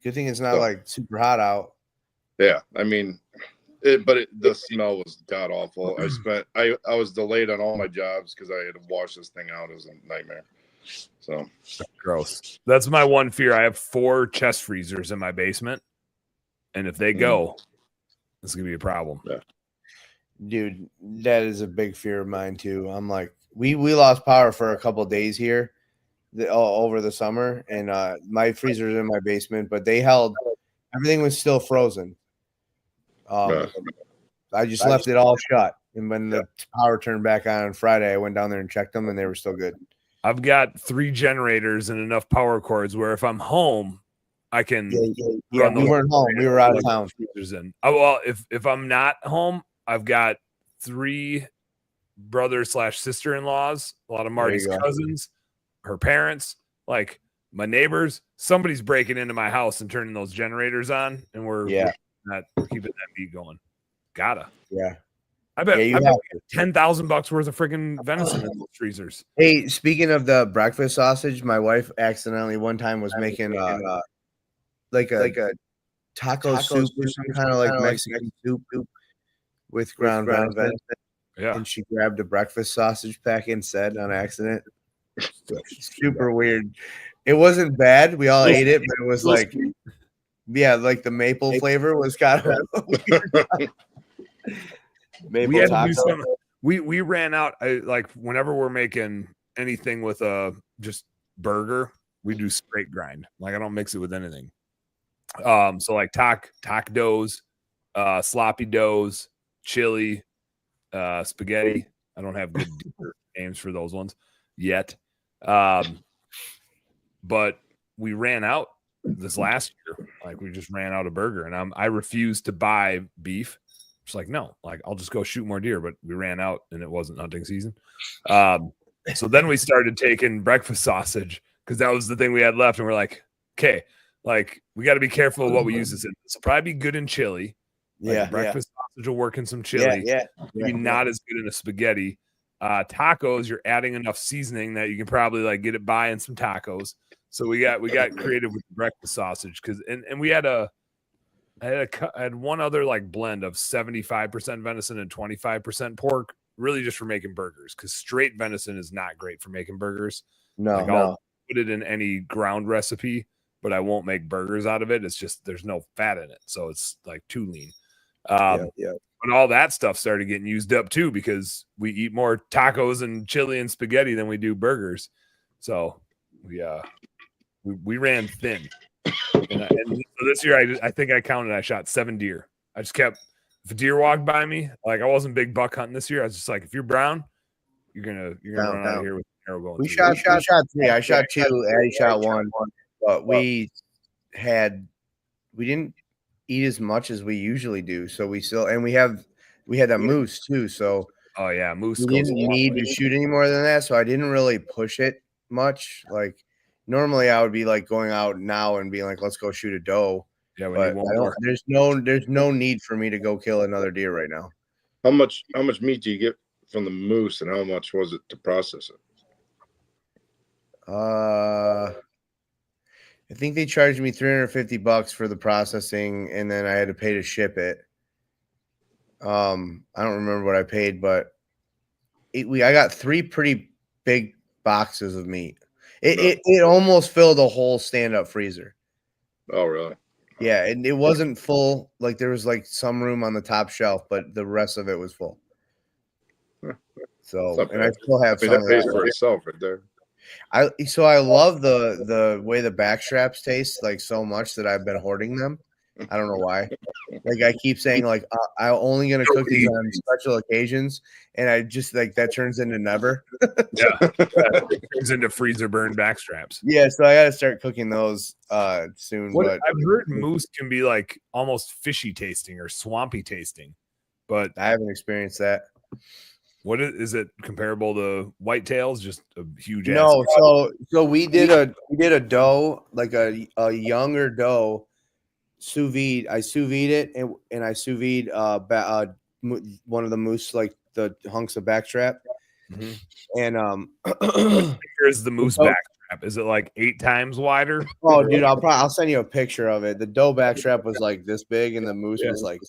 Good thing it's not like super hot out. Yeah, I mean, the smell was god awful. I was delayed on all my jobs because I had to wash this thing out. It was a nightmare. So gross. That's my one fear. I have 4 chest freezers in my basement, and if they go, it's gonna be a problem. Yeah. Dude, that is a big fear of mine too. I'm like, we lost power for a couple of days here over the summer, and my freezer's in my basement, but everything was still frozen. I just left it all shut, and when the power turned back on Friday, I went down there and checked them, and they were still good. I've got 3 generators and enough power cords where if I'm home, I can. Yeah, we weren't home. We were out of town. If I'm not home, I've got 3 brothers/sister-in-laws, a lot of Marty's cousins, her parents, like my neighbors. Somebody's breaking into my house and turning those generators on, and we're keeping that beat going. I bet $10,000 worth of freaking venison in those freezers. Hey, speaking of the breakfast sausage, my wife accidentally one time was making like a taco soup or some kind of like Mexican soup with ground venison. Yeah. And she grabbed a breakfast sausage pack instead on accident. Super weird. It wasn't bad. We all ate it, but it was like, like the maple flavor was kind of weird. We had to do something. We ran out. Like whenever we're making anything with a just burger, we do straight grind. Like I don't mix it with anything. So like tac doughs, sloppy doughs, chili, spaghetti. I don't have good names for those ones yet. But we ran out this last year. Like we just ran out of burger, and I refused to buy beef. It's like, no, like I'll just go shoot more deer, but we ran out and it wasn't hunting season. So then we started taking breakfast sausage because that was the thing we had left. And we're like, okay, like we got to be careful of what we use this in. This will probably be good in chili. Like breakfast sausage will work in some chili. Maybe not as good in a spaghetti. Tacos, you're adding enough seasoning that you can probably like get it by in some tacos. So we got creative with the breakfast sausage and we had I had one other like blend of 75% venison and 25% pork, really just for making burgers, because straight venison is not great for making burgers. I'll put it in any ground recipe, but I won't make burgers out of it. It's just there's no fat in it, so it's like too lean. But all that stuff started getting used up too because we eat more tacos and chili and spaghetti than we do burgers. So we ran thin. And so this year, I think I counted. I shot 7 deer. I just kept. If a deer walked by me, like I wasn't big buck hunting this year. I was just like, if you're brown, you're gonna run out of here with an arrow going. We shot 3. I shot 2. Eddie shot 1. But we didn't eat as much as we usually do. So we had that moose too. So moose. We didn't need to shoot any more than that. So I didn't really push it much. Like Normally, I would be like going out now and being like, "Let's go shoot a doe." Yeah, we But need one more. there's no need for me to go kill another deer right now. How much meat do you get from the moose, and how much was it to process it? I think they charged me $350 for the processing, and then I had to pay to ship it. I don't remember what I paid, but I got 3 pretty big boxes of meat. It almost filled a whole stand-up freezer. Oh, really? Yeah, and it wasn't full. Like there was like some room on the top shelf, but the rest of it was full. So, and I still have some. That pays for itself right there. I love the way the back straps taste like so much that I've been hoarding them. I don't know why. Like I keep saying like I'm only gonna cook these on special occasions, and I just like that turns into never. Yeah, it turns into freezer burn backstraps. Yeah, so I gotta start cooking those soon. What but I've heard moose can be like almost fishy tasting or swampy tasting, but I haven't experienced that. What is it comparable to whitetails? Just a huge ass. No, so we did a doe, like a younger doe sous vide. I sous vide it and I sous vide one of the moose, like the hunks of backstrap. Mhm. And Here's the moose backstrap. Is it like 8 times wider? Oh, dude, I'll send you a picture of it. The doe backstrap was like this big, and the moose was like,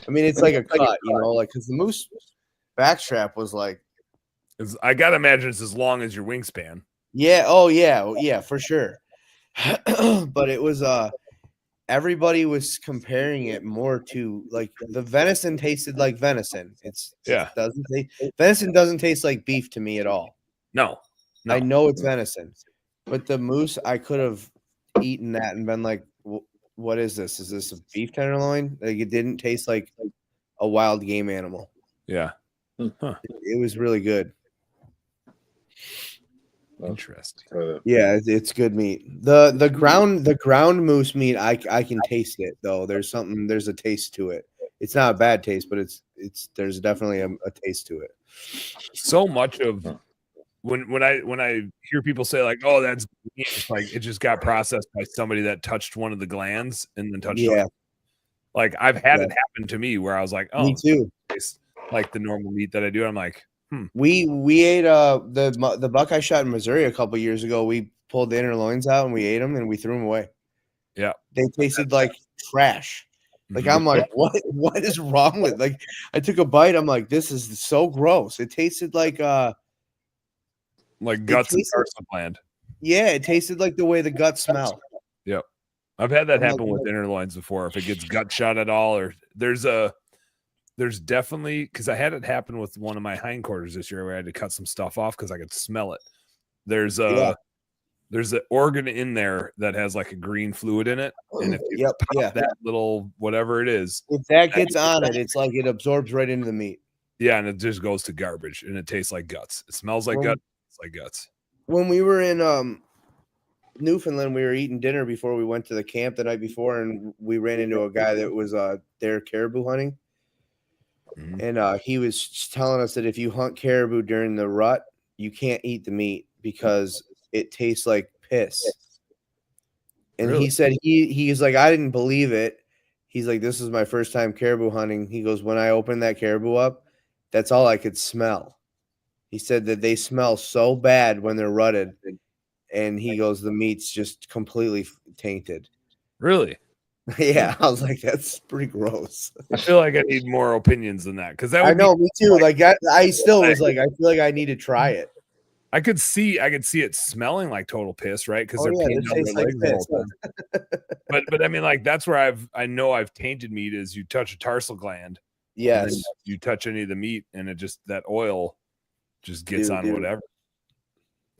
I mean, it's like a cut, you know, like because the moose backstrap was like, I gotta imagine it's as long as your wingspan. yeah, oh yeah, for sure. But it was everybody was comparing it more to like the venison tasted like venison. Venison doesn't taste like beef to me at all. No. I know it's venison, but the moose, I could have eaten that and been like, what is this? Is this a beef tenderloin? Like it didn't taste like a wild game animal. Yeah. Huh. It was really good. Interesting. Yeah, it's good meat. The ground moose meat, I can taste it though. There's a taste to it. It's not a bad taste, but there's definitely a taste to it. So much of when I hear people say like, oh, that's it's like it just got processed by somebody that touched one of the glands and then touched it. Like I've had it happen to me where I was like, oh, me too. It's like the normal meat that I do. I'm like, We ate the buck I shot in Missouri a couple years ago. We pulled the inner loins out and we ate them and we threw them away. Yeah, they tasted like trash. Like I'm like, what is wrong with? Like I took a bite. I'm like, this is so gross. It tasted like guts and tarsal gland. Yeah, it tasted like the way the guts smell. Yep, I've had that happen with inner loins before. If it gets gut shot at all, or there's definitely, because I had it happen with one of my hindquarters this year where I had to cut some stuff off because I could smell it. There's an organ in there that has like a green fluid in it, and if you pop that little whatever it is, if that gets on it, it's like it absorbs right into the meat. Yeah, and it just goes to garbage, and it tastes like guts. It smells like guts. It's like guts. When we were in Newfoundland, we were eating dinner before we went to the camp the night before, and we ran into a guy that was there caribou hunting. And he was telling us that if you hunt caribou during the rut, you can't eat the meat because it tastes like piss. And he said he's like, I didn't believe it. He's like, this is my first time caribou hunting. He goes, when I opened that caribou up, that's all I could smell. He said that they smell so bad when they're rutted. And he goes, the meat's just completely tainted. Really? Yeah, I was like, that's pretty gross. I feel like I need more opinions than that because I know, me too. Like I still was like, I feel like I need to try it. I could see it smelling like total piss, right? Because they're peeing down their legs the whole time. But I mean, like that's where I know I've tainted meat is you touch a tarsal gland. Yes. You touch any of the meat and it just that oil just gets on whatever.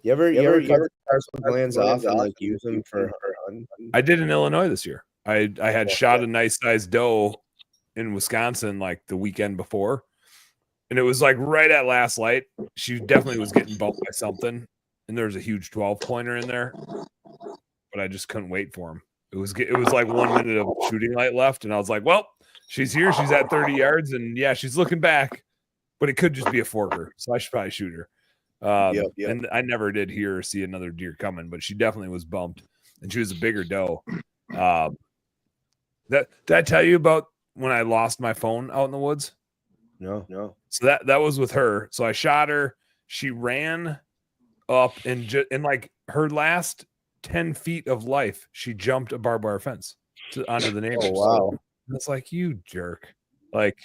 You ever cut the tarsal glands off and like use them for hunting? I did in Illinois this year. I had shot a nice sized doe in Wisconsin like the weekend before. And it was like right at last light. She definitely was getting bumped by something. And there was a huge 12 pointer in there. But I just couldn't wait for him. It was like 1 minute of shooting light left. And I was like, well, she's here. She's at 30 yards. And yeah, she's looking back. But it could just be a forker. So I should probably shoot her. And I never did hear or see another deer coming, but she definitely was bumped, and she was a bigger doe. Did I tell you about when I lost my phone out in the woods? No. So that was with her. So I shot her. She ran up and in like her last 10 feet of life, she jumped a barbed wire fence onto the neighbors. Oh, wow. And it's like, you jerk. Like,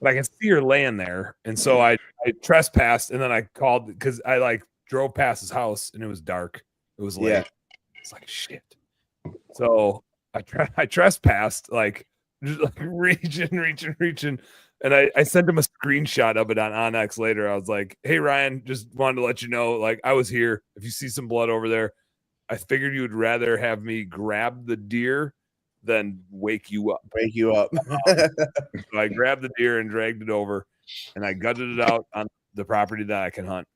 but I can see her laying there. And so I trespassed, and then I called because I like drove past his house and it was dark. It was late. Yeah. It's like shit. So I trespassed, like just like reaching. And I sent him a screenshot of it on Onyx later. I was like, hey Ryan, just wanted to let you know, like I was here. If you see some blood over there, I figured you would rather have me grab the deer than wake you up. So I grabbed the deer and dragged it over, and I gutted it out on the property that I can hunt.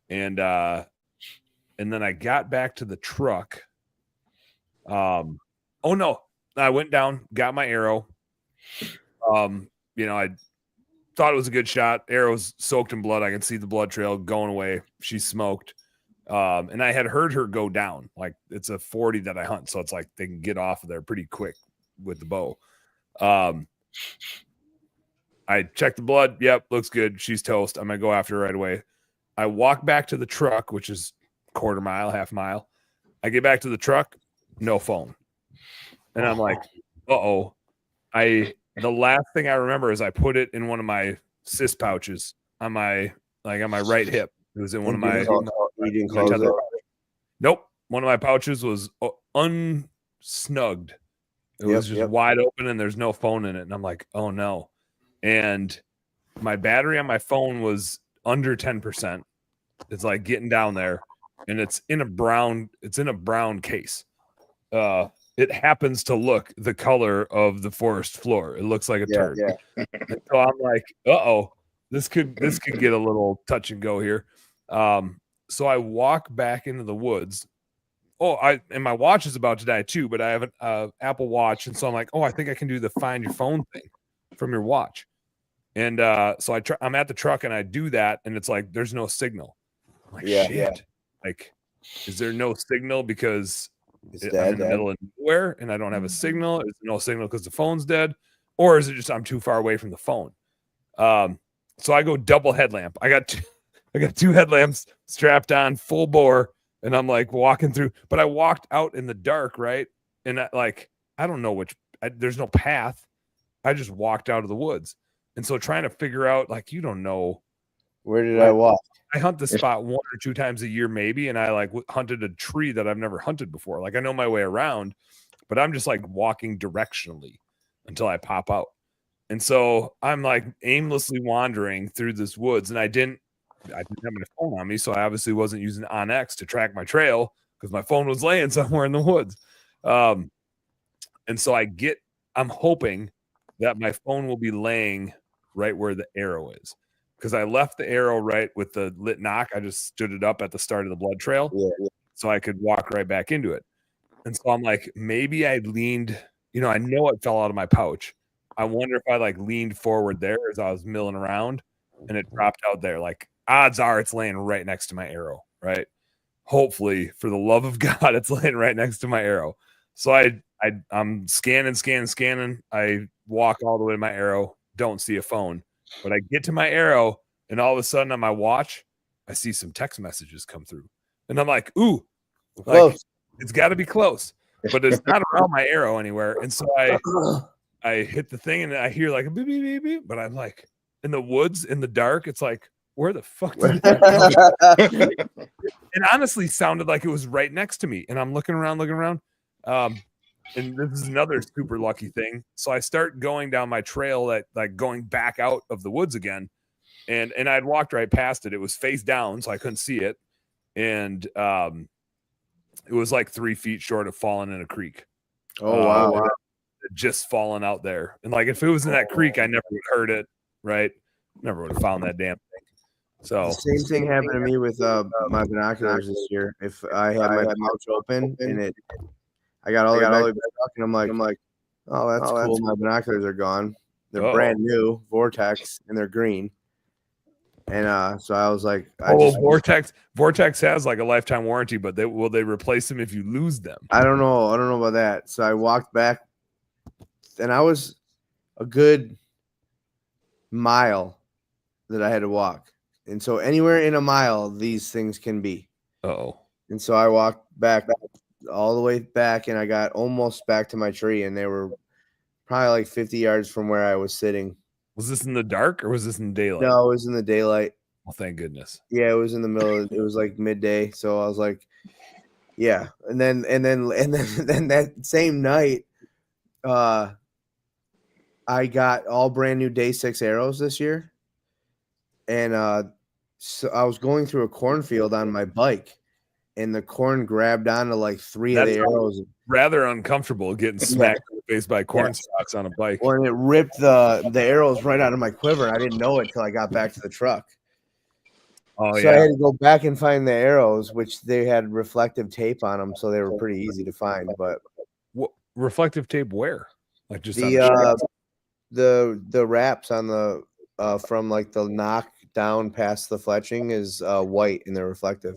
And then I got back to the truck. Oh no, I went down, got my arrow. I thought it was a good shot. Arrow's soaked in blood. I can see the blood trail going away. She's smoked. And I had heard her go down. Like it's a 40 that I hunt, so it's like they can get off of there pretty quick with the bow. I checked the blood. Yep, looks good. She's toast. I'm gonna go after her right away. I walk back to the truck, which is quarter mile, half mile. I get back to the truck, no phone. And I'm like, uh-oh. The last thing I remember is I put it in one of my cis pouches on my right hip. It was in one of my. You didn't close it? Nope. One of my pouches was unsnugged. It was just wide open, and there's no phone in it. And I'm like, oh no. And my battery on my phone was under 10%. It's like getting down there, and it's in a brown case. It happens to look the color of the forest floor. It looks like a turd. Yeah. And so I'm like, uh-oh, this could get a little touch and go here. So I walk back into the woods. And my watch is about to die too, but I have an Apple Watch, and so I'm like, I think I can do the find your phone thing from your watch. And so I'm at the truck and I do that, and it's like there's no signal. I'm like, shit. Yeah. Like, is there no signal because I'm in the middle of nowhere and I don't have a signal? Is there no signal because the phone's dead? Or is it just I'm too far away from the phone? So I go double headlamp. I got two headlamps strapped on full bore, and I'm like walking through, but I walked out in the dark, right? And I don't know there's no path. I just walked out of the woods. And so trying to figure out, like, you don't know. Where did I walk? I hunt the spot 1 or 2 times a year, maybe. And I hunted a tree that I've never hunted before. Like I know my way around, but I'm just like walking directionally until I pop out. And so I'm like aimlessly wandering through this woods, and I didn't have my phone on me. So I obviously wasn't using Onyx to track my trail because my phone was laying somewhere in the woods. And so I'm hoping that my phone will be laying right where the arrow is. Because I left the arrow right with the lit knock. I just stood it up at the start of the blood trail so I could walk right back into it. And so I'm like, maybe I leaned, I know it fell out of my pouch. I wonder if I leaned forward there as I was milling around and it dropped out there. Like odds are it's laying right next to my arrow, right? Hopefully, for the love of God, it's laying right next to my arrow. So I'm scanning. I walk all the way to my arrow, don't see a phone. But I get to my arrow, and all of a sudden on my watch, I see some text messages come through. And I'm like, ooh, it's got to be close. But it's not around my arrow anywhere. And so I hit the thing, and I hear like a beep, beep, beep, beep. But I'm like, in the woods, in the dark, it's like, where the fuck did that come? It honestly sounded like it was right next to me. And I'm looking around. And this is another super lucky thing. So I start going down my trail going back out of the woods again. And I'd walked right past it. It was face down, so I couldn't see it. And it was like 3 feet short of falling in a creek. Oh, wow. Just falling out there. And if it was in that creek, I never would have heard it, right? Never would have found that damn thing. So the same thing happened to me with my binoculars this year. If I had my pouch open and I got all the way back and I'm like, oh, that's cool. My binoculars are gone. They're brand new, Vortex, and they're green. And so I was like, Vortex has like a lifetime warranty, but will they replace them if you lose them? I don't know about that. So I walked back, and I was a good mile that I had to walk. And so anywhere in a mile, these things can be. Oh. And so I walked back all the way back, and I got almost back to my tree, and they were probably like 50 yards from where I was sitting. Was this in the dark or was this in daylight? No, it was in the daylight. Well, thank goodness. Yeah, it was in the middle. It was like midday. So I was like, yeah. And then that same night, I got all brand new Day 6 arrows this year. And so I was going through a cornfield on my bike, and the corn grabbed onto like three of the arrows. Rather uncomfortable getting smacked in the face by corn stalks on a bike. When it ripped the arrows right out of my quiver. I didn't know it till I got back to the truck. Oh, so I had to go back and find the arrows, which they had reflective tape on them, so they were pretty easy to find. But what reflective tape where? Like just the wraps on the from like the knock down past the fletching is white, and they're reflective.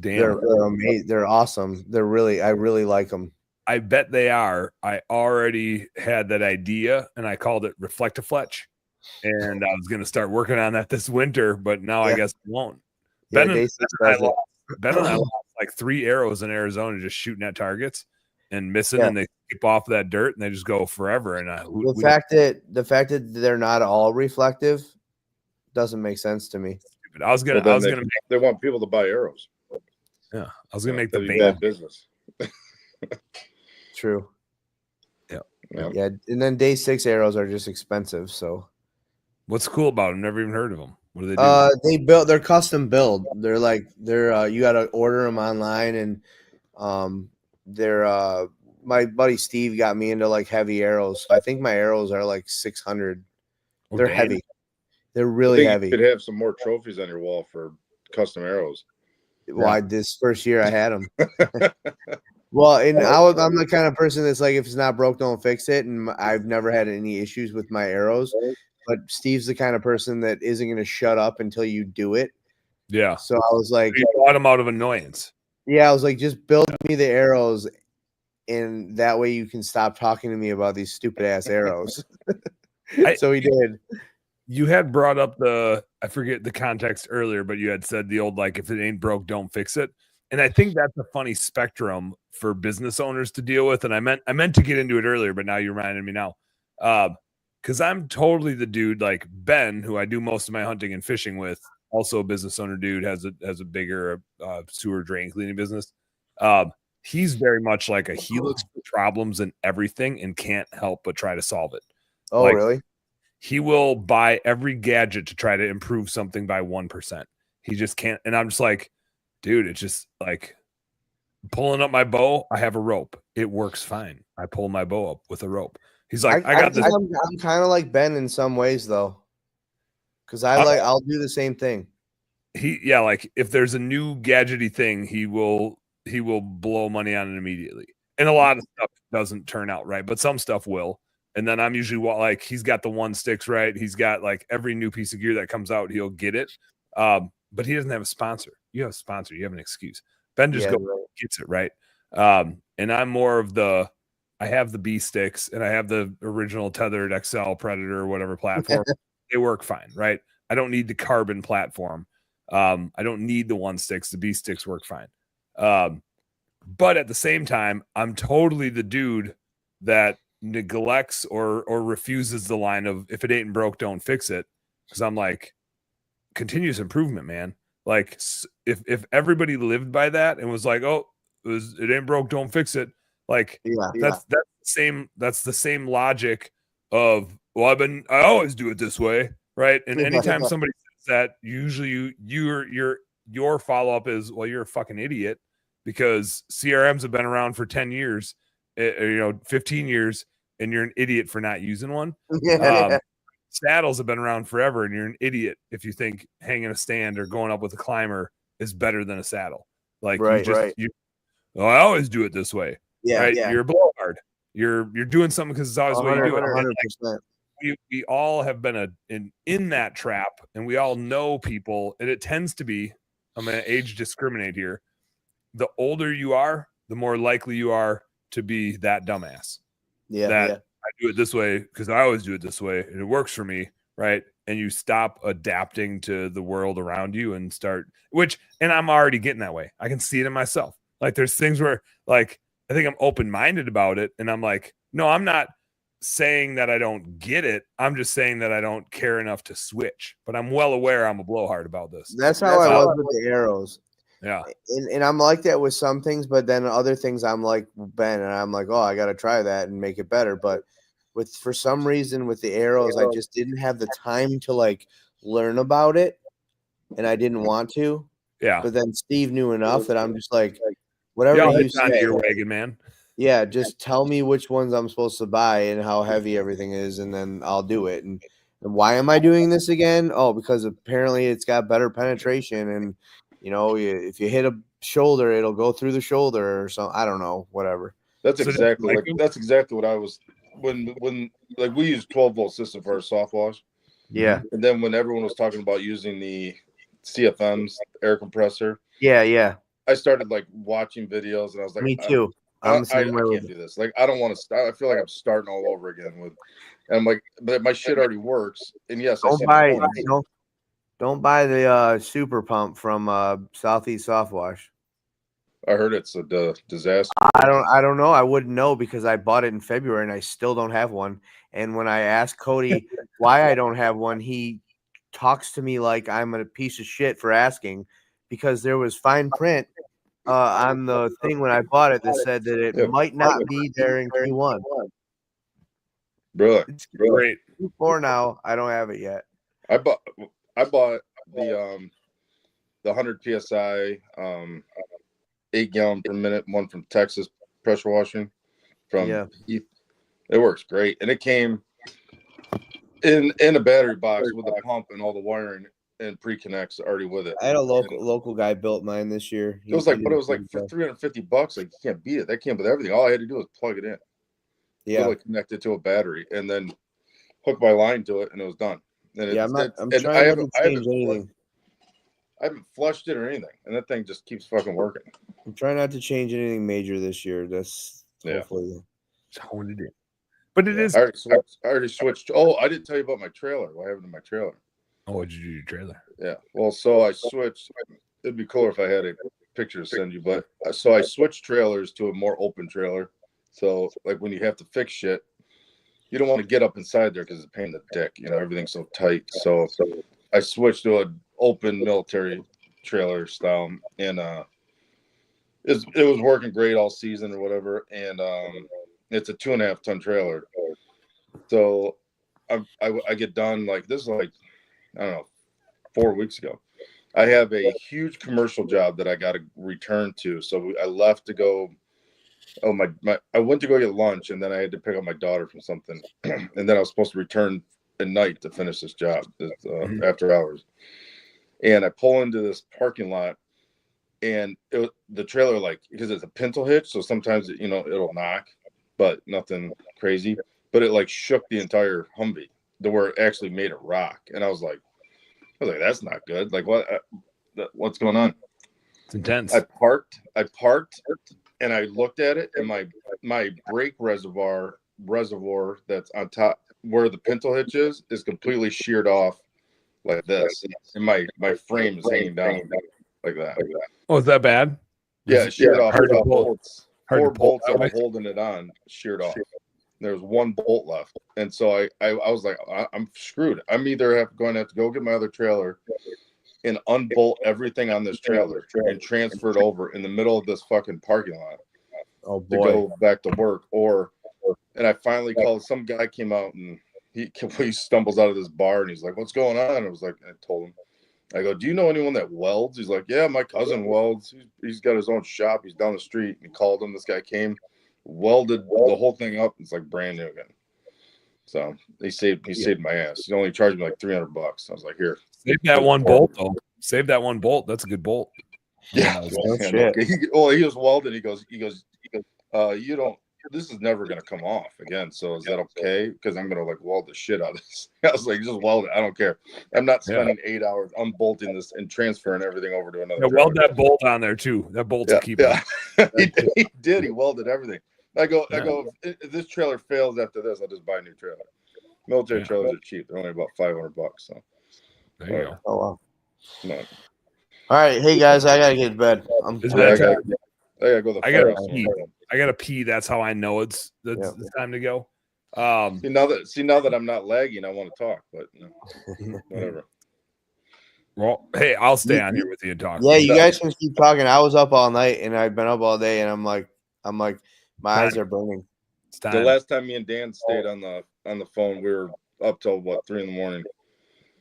Damn, they're amazing. They're awesome. I really like them. I bet they are. I already had that idea, and I called it reflective fletch. And I was going to start working on that this winter, but now I guess I won't. Ben and I lost like 3 arrows in Arizona just shooting at targets and missing, and they skip off that dirt and they just go forever. And the fact that they're not all reflective doesn't make sense to me. I was gonna they want people to buy arrows. Yeah, I was gonna make the bad business. True. Yeah. And then Day 6 arrows are just expensive. So what's cool about them? Never even heard of them. What do they do? They're custom build. They're you got to order them online, and they're my buddy Steve got me into like heavy arrows. I think my arrows are like 600. They're heavy. They're really heavy. You could have some more trophies on your wall for custom arrows. Why this first year I had them. Well, and I'm the kind of person that's like, if it's not broke, don't fix it. And I've never had any issues with my arrows. But Steve's the kind of person that isn't going to shut up until you do it. Yeah. So I was like, you bought them out of annoyance. Yeah, I was like, just build me the arrows, and that way you can stop talking to me about these stupid ass arrows. So he did. You had brought up I forget the context earlier, but you had said the old, like, if it ain't broke, don't fix it. And I think that's a funny spectrum for business owners to deal with. And I meant to get into it earlier, but now you reminded me now. Because I'm totally the dude, like Ben, who I do most of my hunting and fishing with, also a business owner dude, has a bigger sewer drain cleaning business. He's very much like he looks for problems in everything and can't help but try to solve it. Oh, really? He will buy every gadget to try to improve something by 1%. He just can't. And I'm just like, dude, it's just like pulling up my bow. I have a rope. It works fine. I pull my bow up with a rope. He's like, I got this. I'm kind of like Ben in some ways, though, because I'll do the same thing. Like if there's a new gadgety thing, he will blow money on it immediately. And a lot of stuff doesn't turn out right, but some stuff will. And then I'm usually like, he's got the 1 sticks right. He's got like every new piece of gear that comes out, he'll get it. But he doesn't have a sponsor. You have a sponsor. You have an excuse. Ben just gets it right. And I'm more of I have the B sticks and I have the original tethered XL Predator or whatever platform. They work fine, right? I don't need the carbon platform. I don't need the 1 sticks. The B sticks work fine. But at the same time, I'm totally the dude that neglects or refuses the line of, if it ain't broke, don't fix it. Because I'm like, continuous improvement, man. Like if everybody lived by that and was like, oh, it ain't broke, don't fix it. Like that's the same logic of, well, I always do it this way, right? And anytime somebody says that, usually your follow-up is, well, you're a fucking idiot, because CRMs have been around for 10 years, 15 years, and you're an idiot for not using one. Saddles have been around forever, and you're an idiot if you think hanging a stand or going up with a climber is better than a saddle. Like, I always do it this way. Yeah, right? Yeah. You're a blowhard. You're doing something because it's always the way you do it. 100%. we all have been in that trap, and we all know people, and it tends to be, I'm going to age discriminate here. The older you are, the more likely you are to be that dumbass. I do it this way because I always do it this way, and it works for me, right? And you stop adapting to the world around you and and I'm already getting that way. I can see it in myself. Like there's things where like I think I'm open-minded about it, and I'm like, no, I'm not saying that I don't get it. I'm just saying that I don't care enough to switch. But I'm well aware I'm a blowhard about this. That's how I was with the arrows. Yeah. And I'm like that with some things, but then other things I'm like Ben, and I'm like, oh, I got to try that and make it better. But for some reason with the arrows, I just didn't have the time to like learn about it, and I didn't want to. Yeah. But then Steve knew enough that I'm just like, whatever you say, your wagon, man. Yeah, just tell me which ones I'm supposed to buy and how heavy everything is, and then I'll do it. And why am I doing this again? Oh, because apparently it's got better penetration, and if you hit a shoulder, it'll go through the shoulder or something. I don't know, whatever. That's exactly what I was when like we use 12-volt system for our soft wash. Yeah. And then when everyone was talking about using the CFMs, air compressor. Yeah. I started like watching videos, and I was like, me too. I can't do this. Like, I don't want to start. I feel like I'm starting all over again and I'm like, but my shit already works. And yes, don't buy the super pump from Southeast Soft Wash. I heard it's a disaster. I don't know. I wouldn't know because I bought it in February and I still don't have one. And when I asked Cody why I don't have one, he talks to me like I'm a piece of shit for asking, because there was fine print on the thing when I bought it that said that it might not be there in Q1. Bro, it's great. Q4 now. I don't have it yet. I bought the 100 psi 8 gallon per minute one from Texas pressure washing from Heath. It works great, and it came in a battery box with a pump and all the wiring and pre-connects already with it. I had a local guy built mine this year. It was like for $350. Like, you can't beat it. That came with everything. All I had to do was plug it in. Yeah, literally connect it to a battery and then hook my line to it, and it was done. And I'm trying not to change anything. I haven't flushed it or anything, and that thing just keeps fucking working. I'm trying not to change anything major this year. That's hopefully. But it is. I already switched. Oh, I didn't tell you about my trailer. What happened to my trailer? Oh, what did you do to your trailer? Yeah. Well, so I switched. It'd be cooler if I had a picture to send you, but so I switched trailers to a more open trailer. So, like, when you have to fix shit, you don't want to get up inside there because it's a pain in the dick. Everything's so tight. So I switched to an open military trailer style, and it was working great all season or whatever. And it's a 2.5 ton trailer. So I get done, like, this is like, I don't know, 4 weeks ago. I have a huge commercial job that I got to return to. So I left to go. Oh, I went to go get lunch, and then I had to pick up my daughter from something. And then I was supposed to return at night to finish this job after hours. And I pull into this parking lot, and the trailer, like, because it's a pintle hitch, so sometimes it'll knock, but nothing crazy. But it like shook the entire Humvee to where it actually made it rock. And I was like, that's not good. Like, what's going on? It's intense. I parked, and I looked at it, and my brake reservoir that's on top where the pintle hitch is completely sheared off like this, and my frame is hanging down like that. Oh, is that bad? Yeah, sheared off. Four bolts that were holding it on sheared off. There was one bolt left, and so I was like, I'm screwed. I'm either going to have to go get my other trailer and unbolt everything on this trailer and transfer it over in the middle of this fucking parking lot to go back to work, and I finally called. Some guy came out, and he stumbles out of this bar, and he's like, "What's going on?" I was like, I told him, I go, "Do you know anyone that welds?" He's like, "Yeah, my cousin welds. He's got his own shop. He's down the street." And he called him. This guy came, welded the whole thing up. It's like brand new again. So he saved my ass. He only charged me like $300. I was like, "Here, save that one bolt though. Save that one bolt. That's a good bolt." Yeah. He was welded. He goes. You this is never gonna come off again. So is that okay? Because I'm gonna like weld the shit out of this. I was like, just weld it. I don't care. I'm not spending 8 hours unbolting this and transferring everything over to another. Yeah, weld that bolt on there too. That bolt's a keeper. He did. He welded everything. I go. If this trailer fails after this, I'll just buy a new trailer. Military trailers are cheap. They're only about $500. So there you go. Oh wow. No. All right, hey guys, I gotta get to bed. I gotta go to the firehouse. I gotta pee. That's how I know it's time to go. See now that I'm not lagging, I want to talk, but whatever. Well, hey, I'll stay on here with you and talk. Yeah, you guys can keep talking. I was up all night and I've been up all day, and I'm like, my eyes are burning. The last time me and Dan stayed on the phone, we were up till 3 a.m.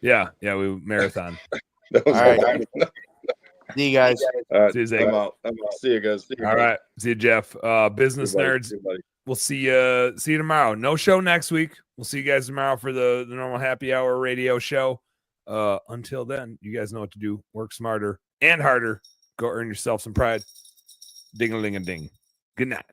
Yeah, we marathon. That was all right. See you guys. All right, See you, Zach. I'm out. See you guys. All right, see you, Jeff. Business nerds. We'll see you tomorrow. No show next week. We'll see you guys tomorrow for the normal happy hour radio show. Until then, you guys know what to do. Work smarter and harder. Go earn yourself some pride. Ding-a-ling-a-ding. Good night.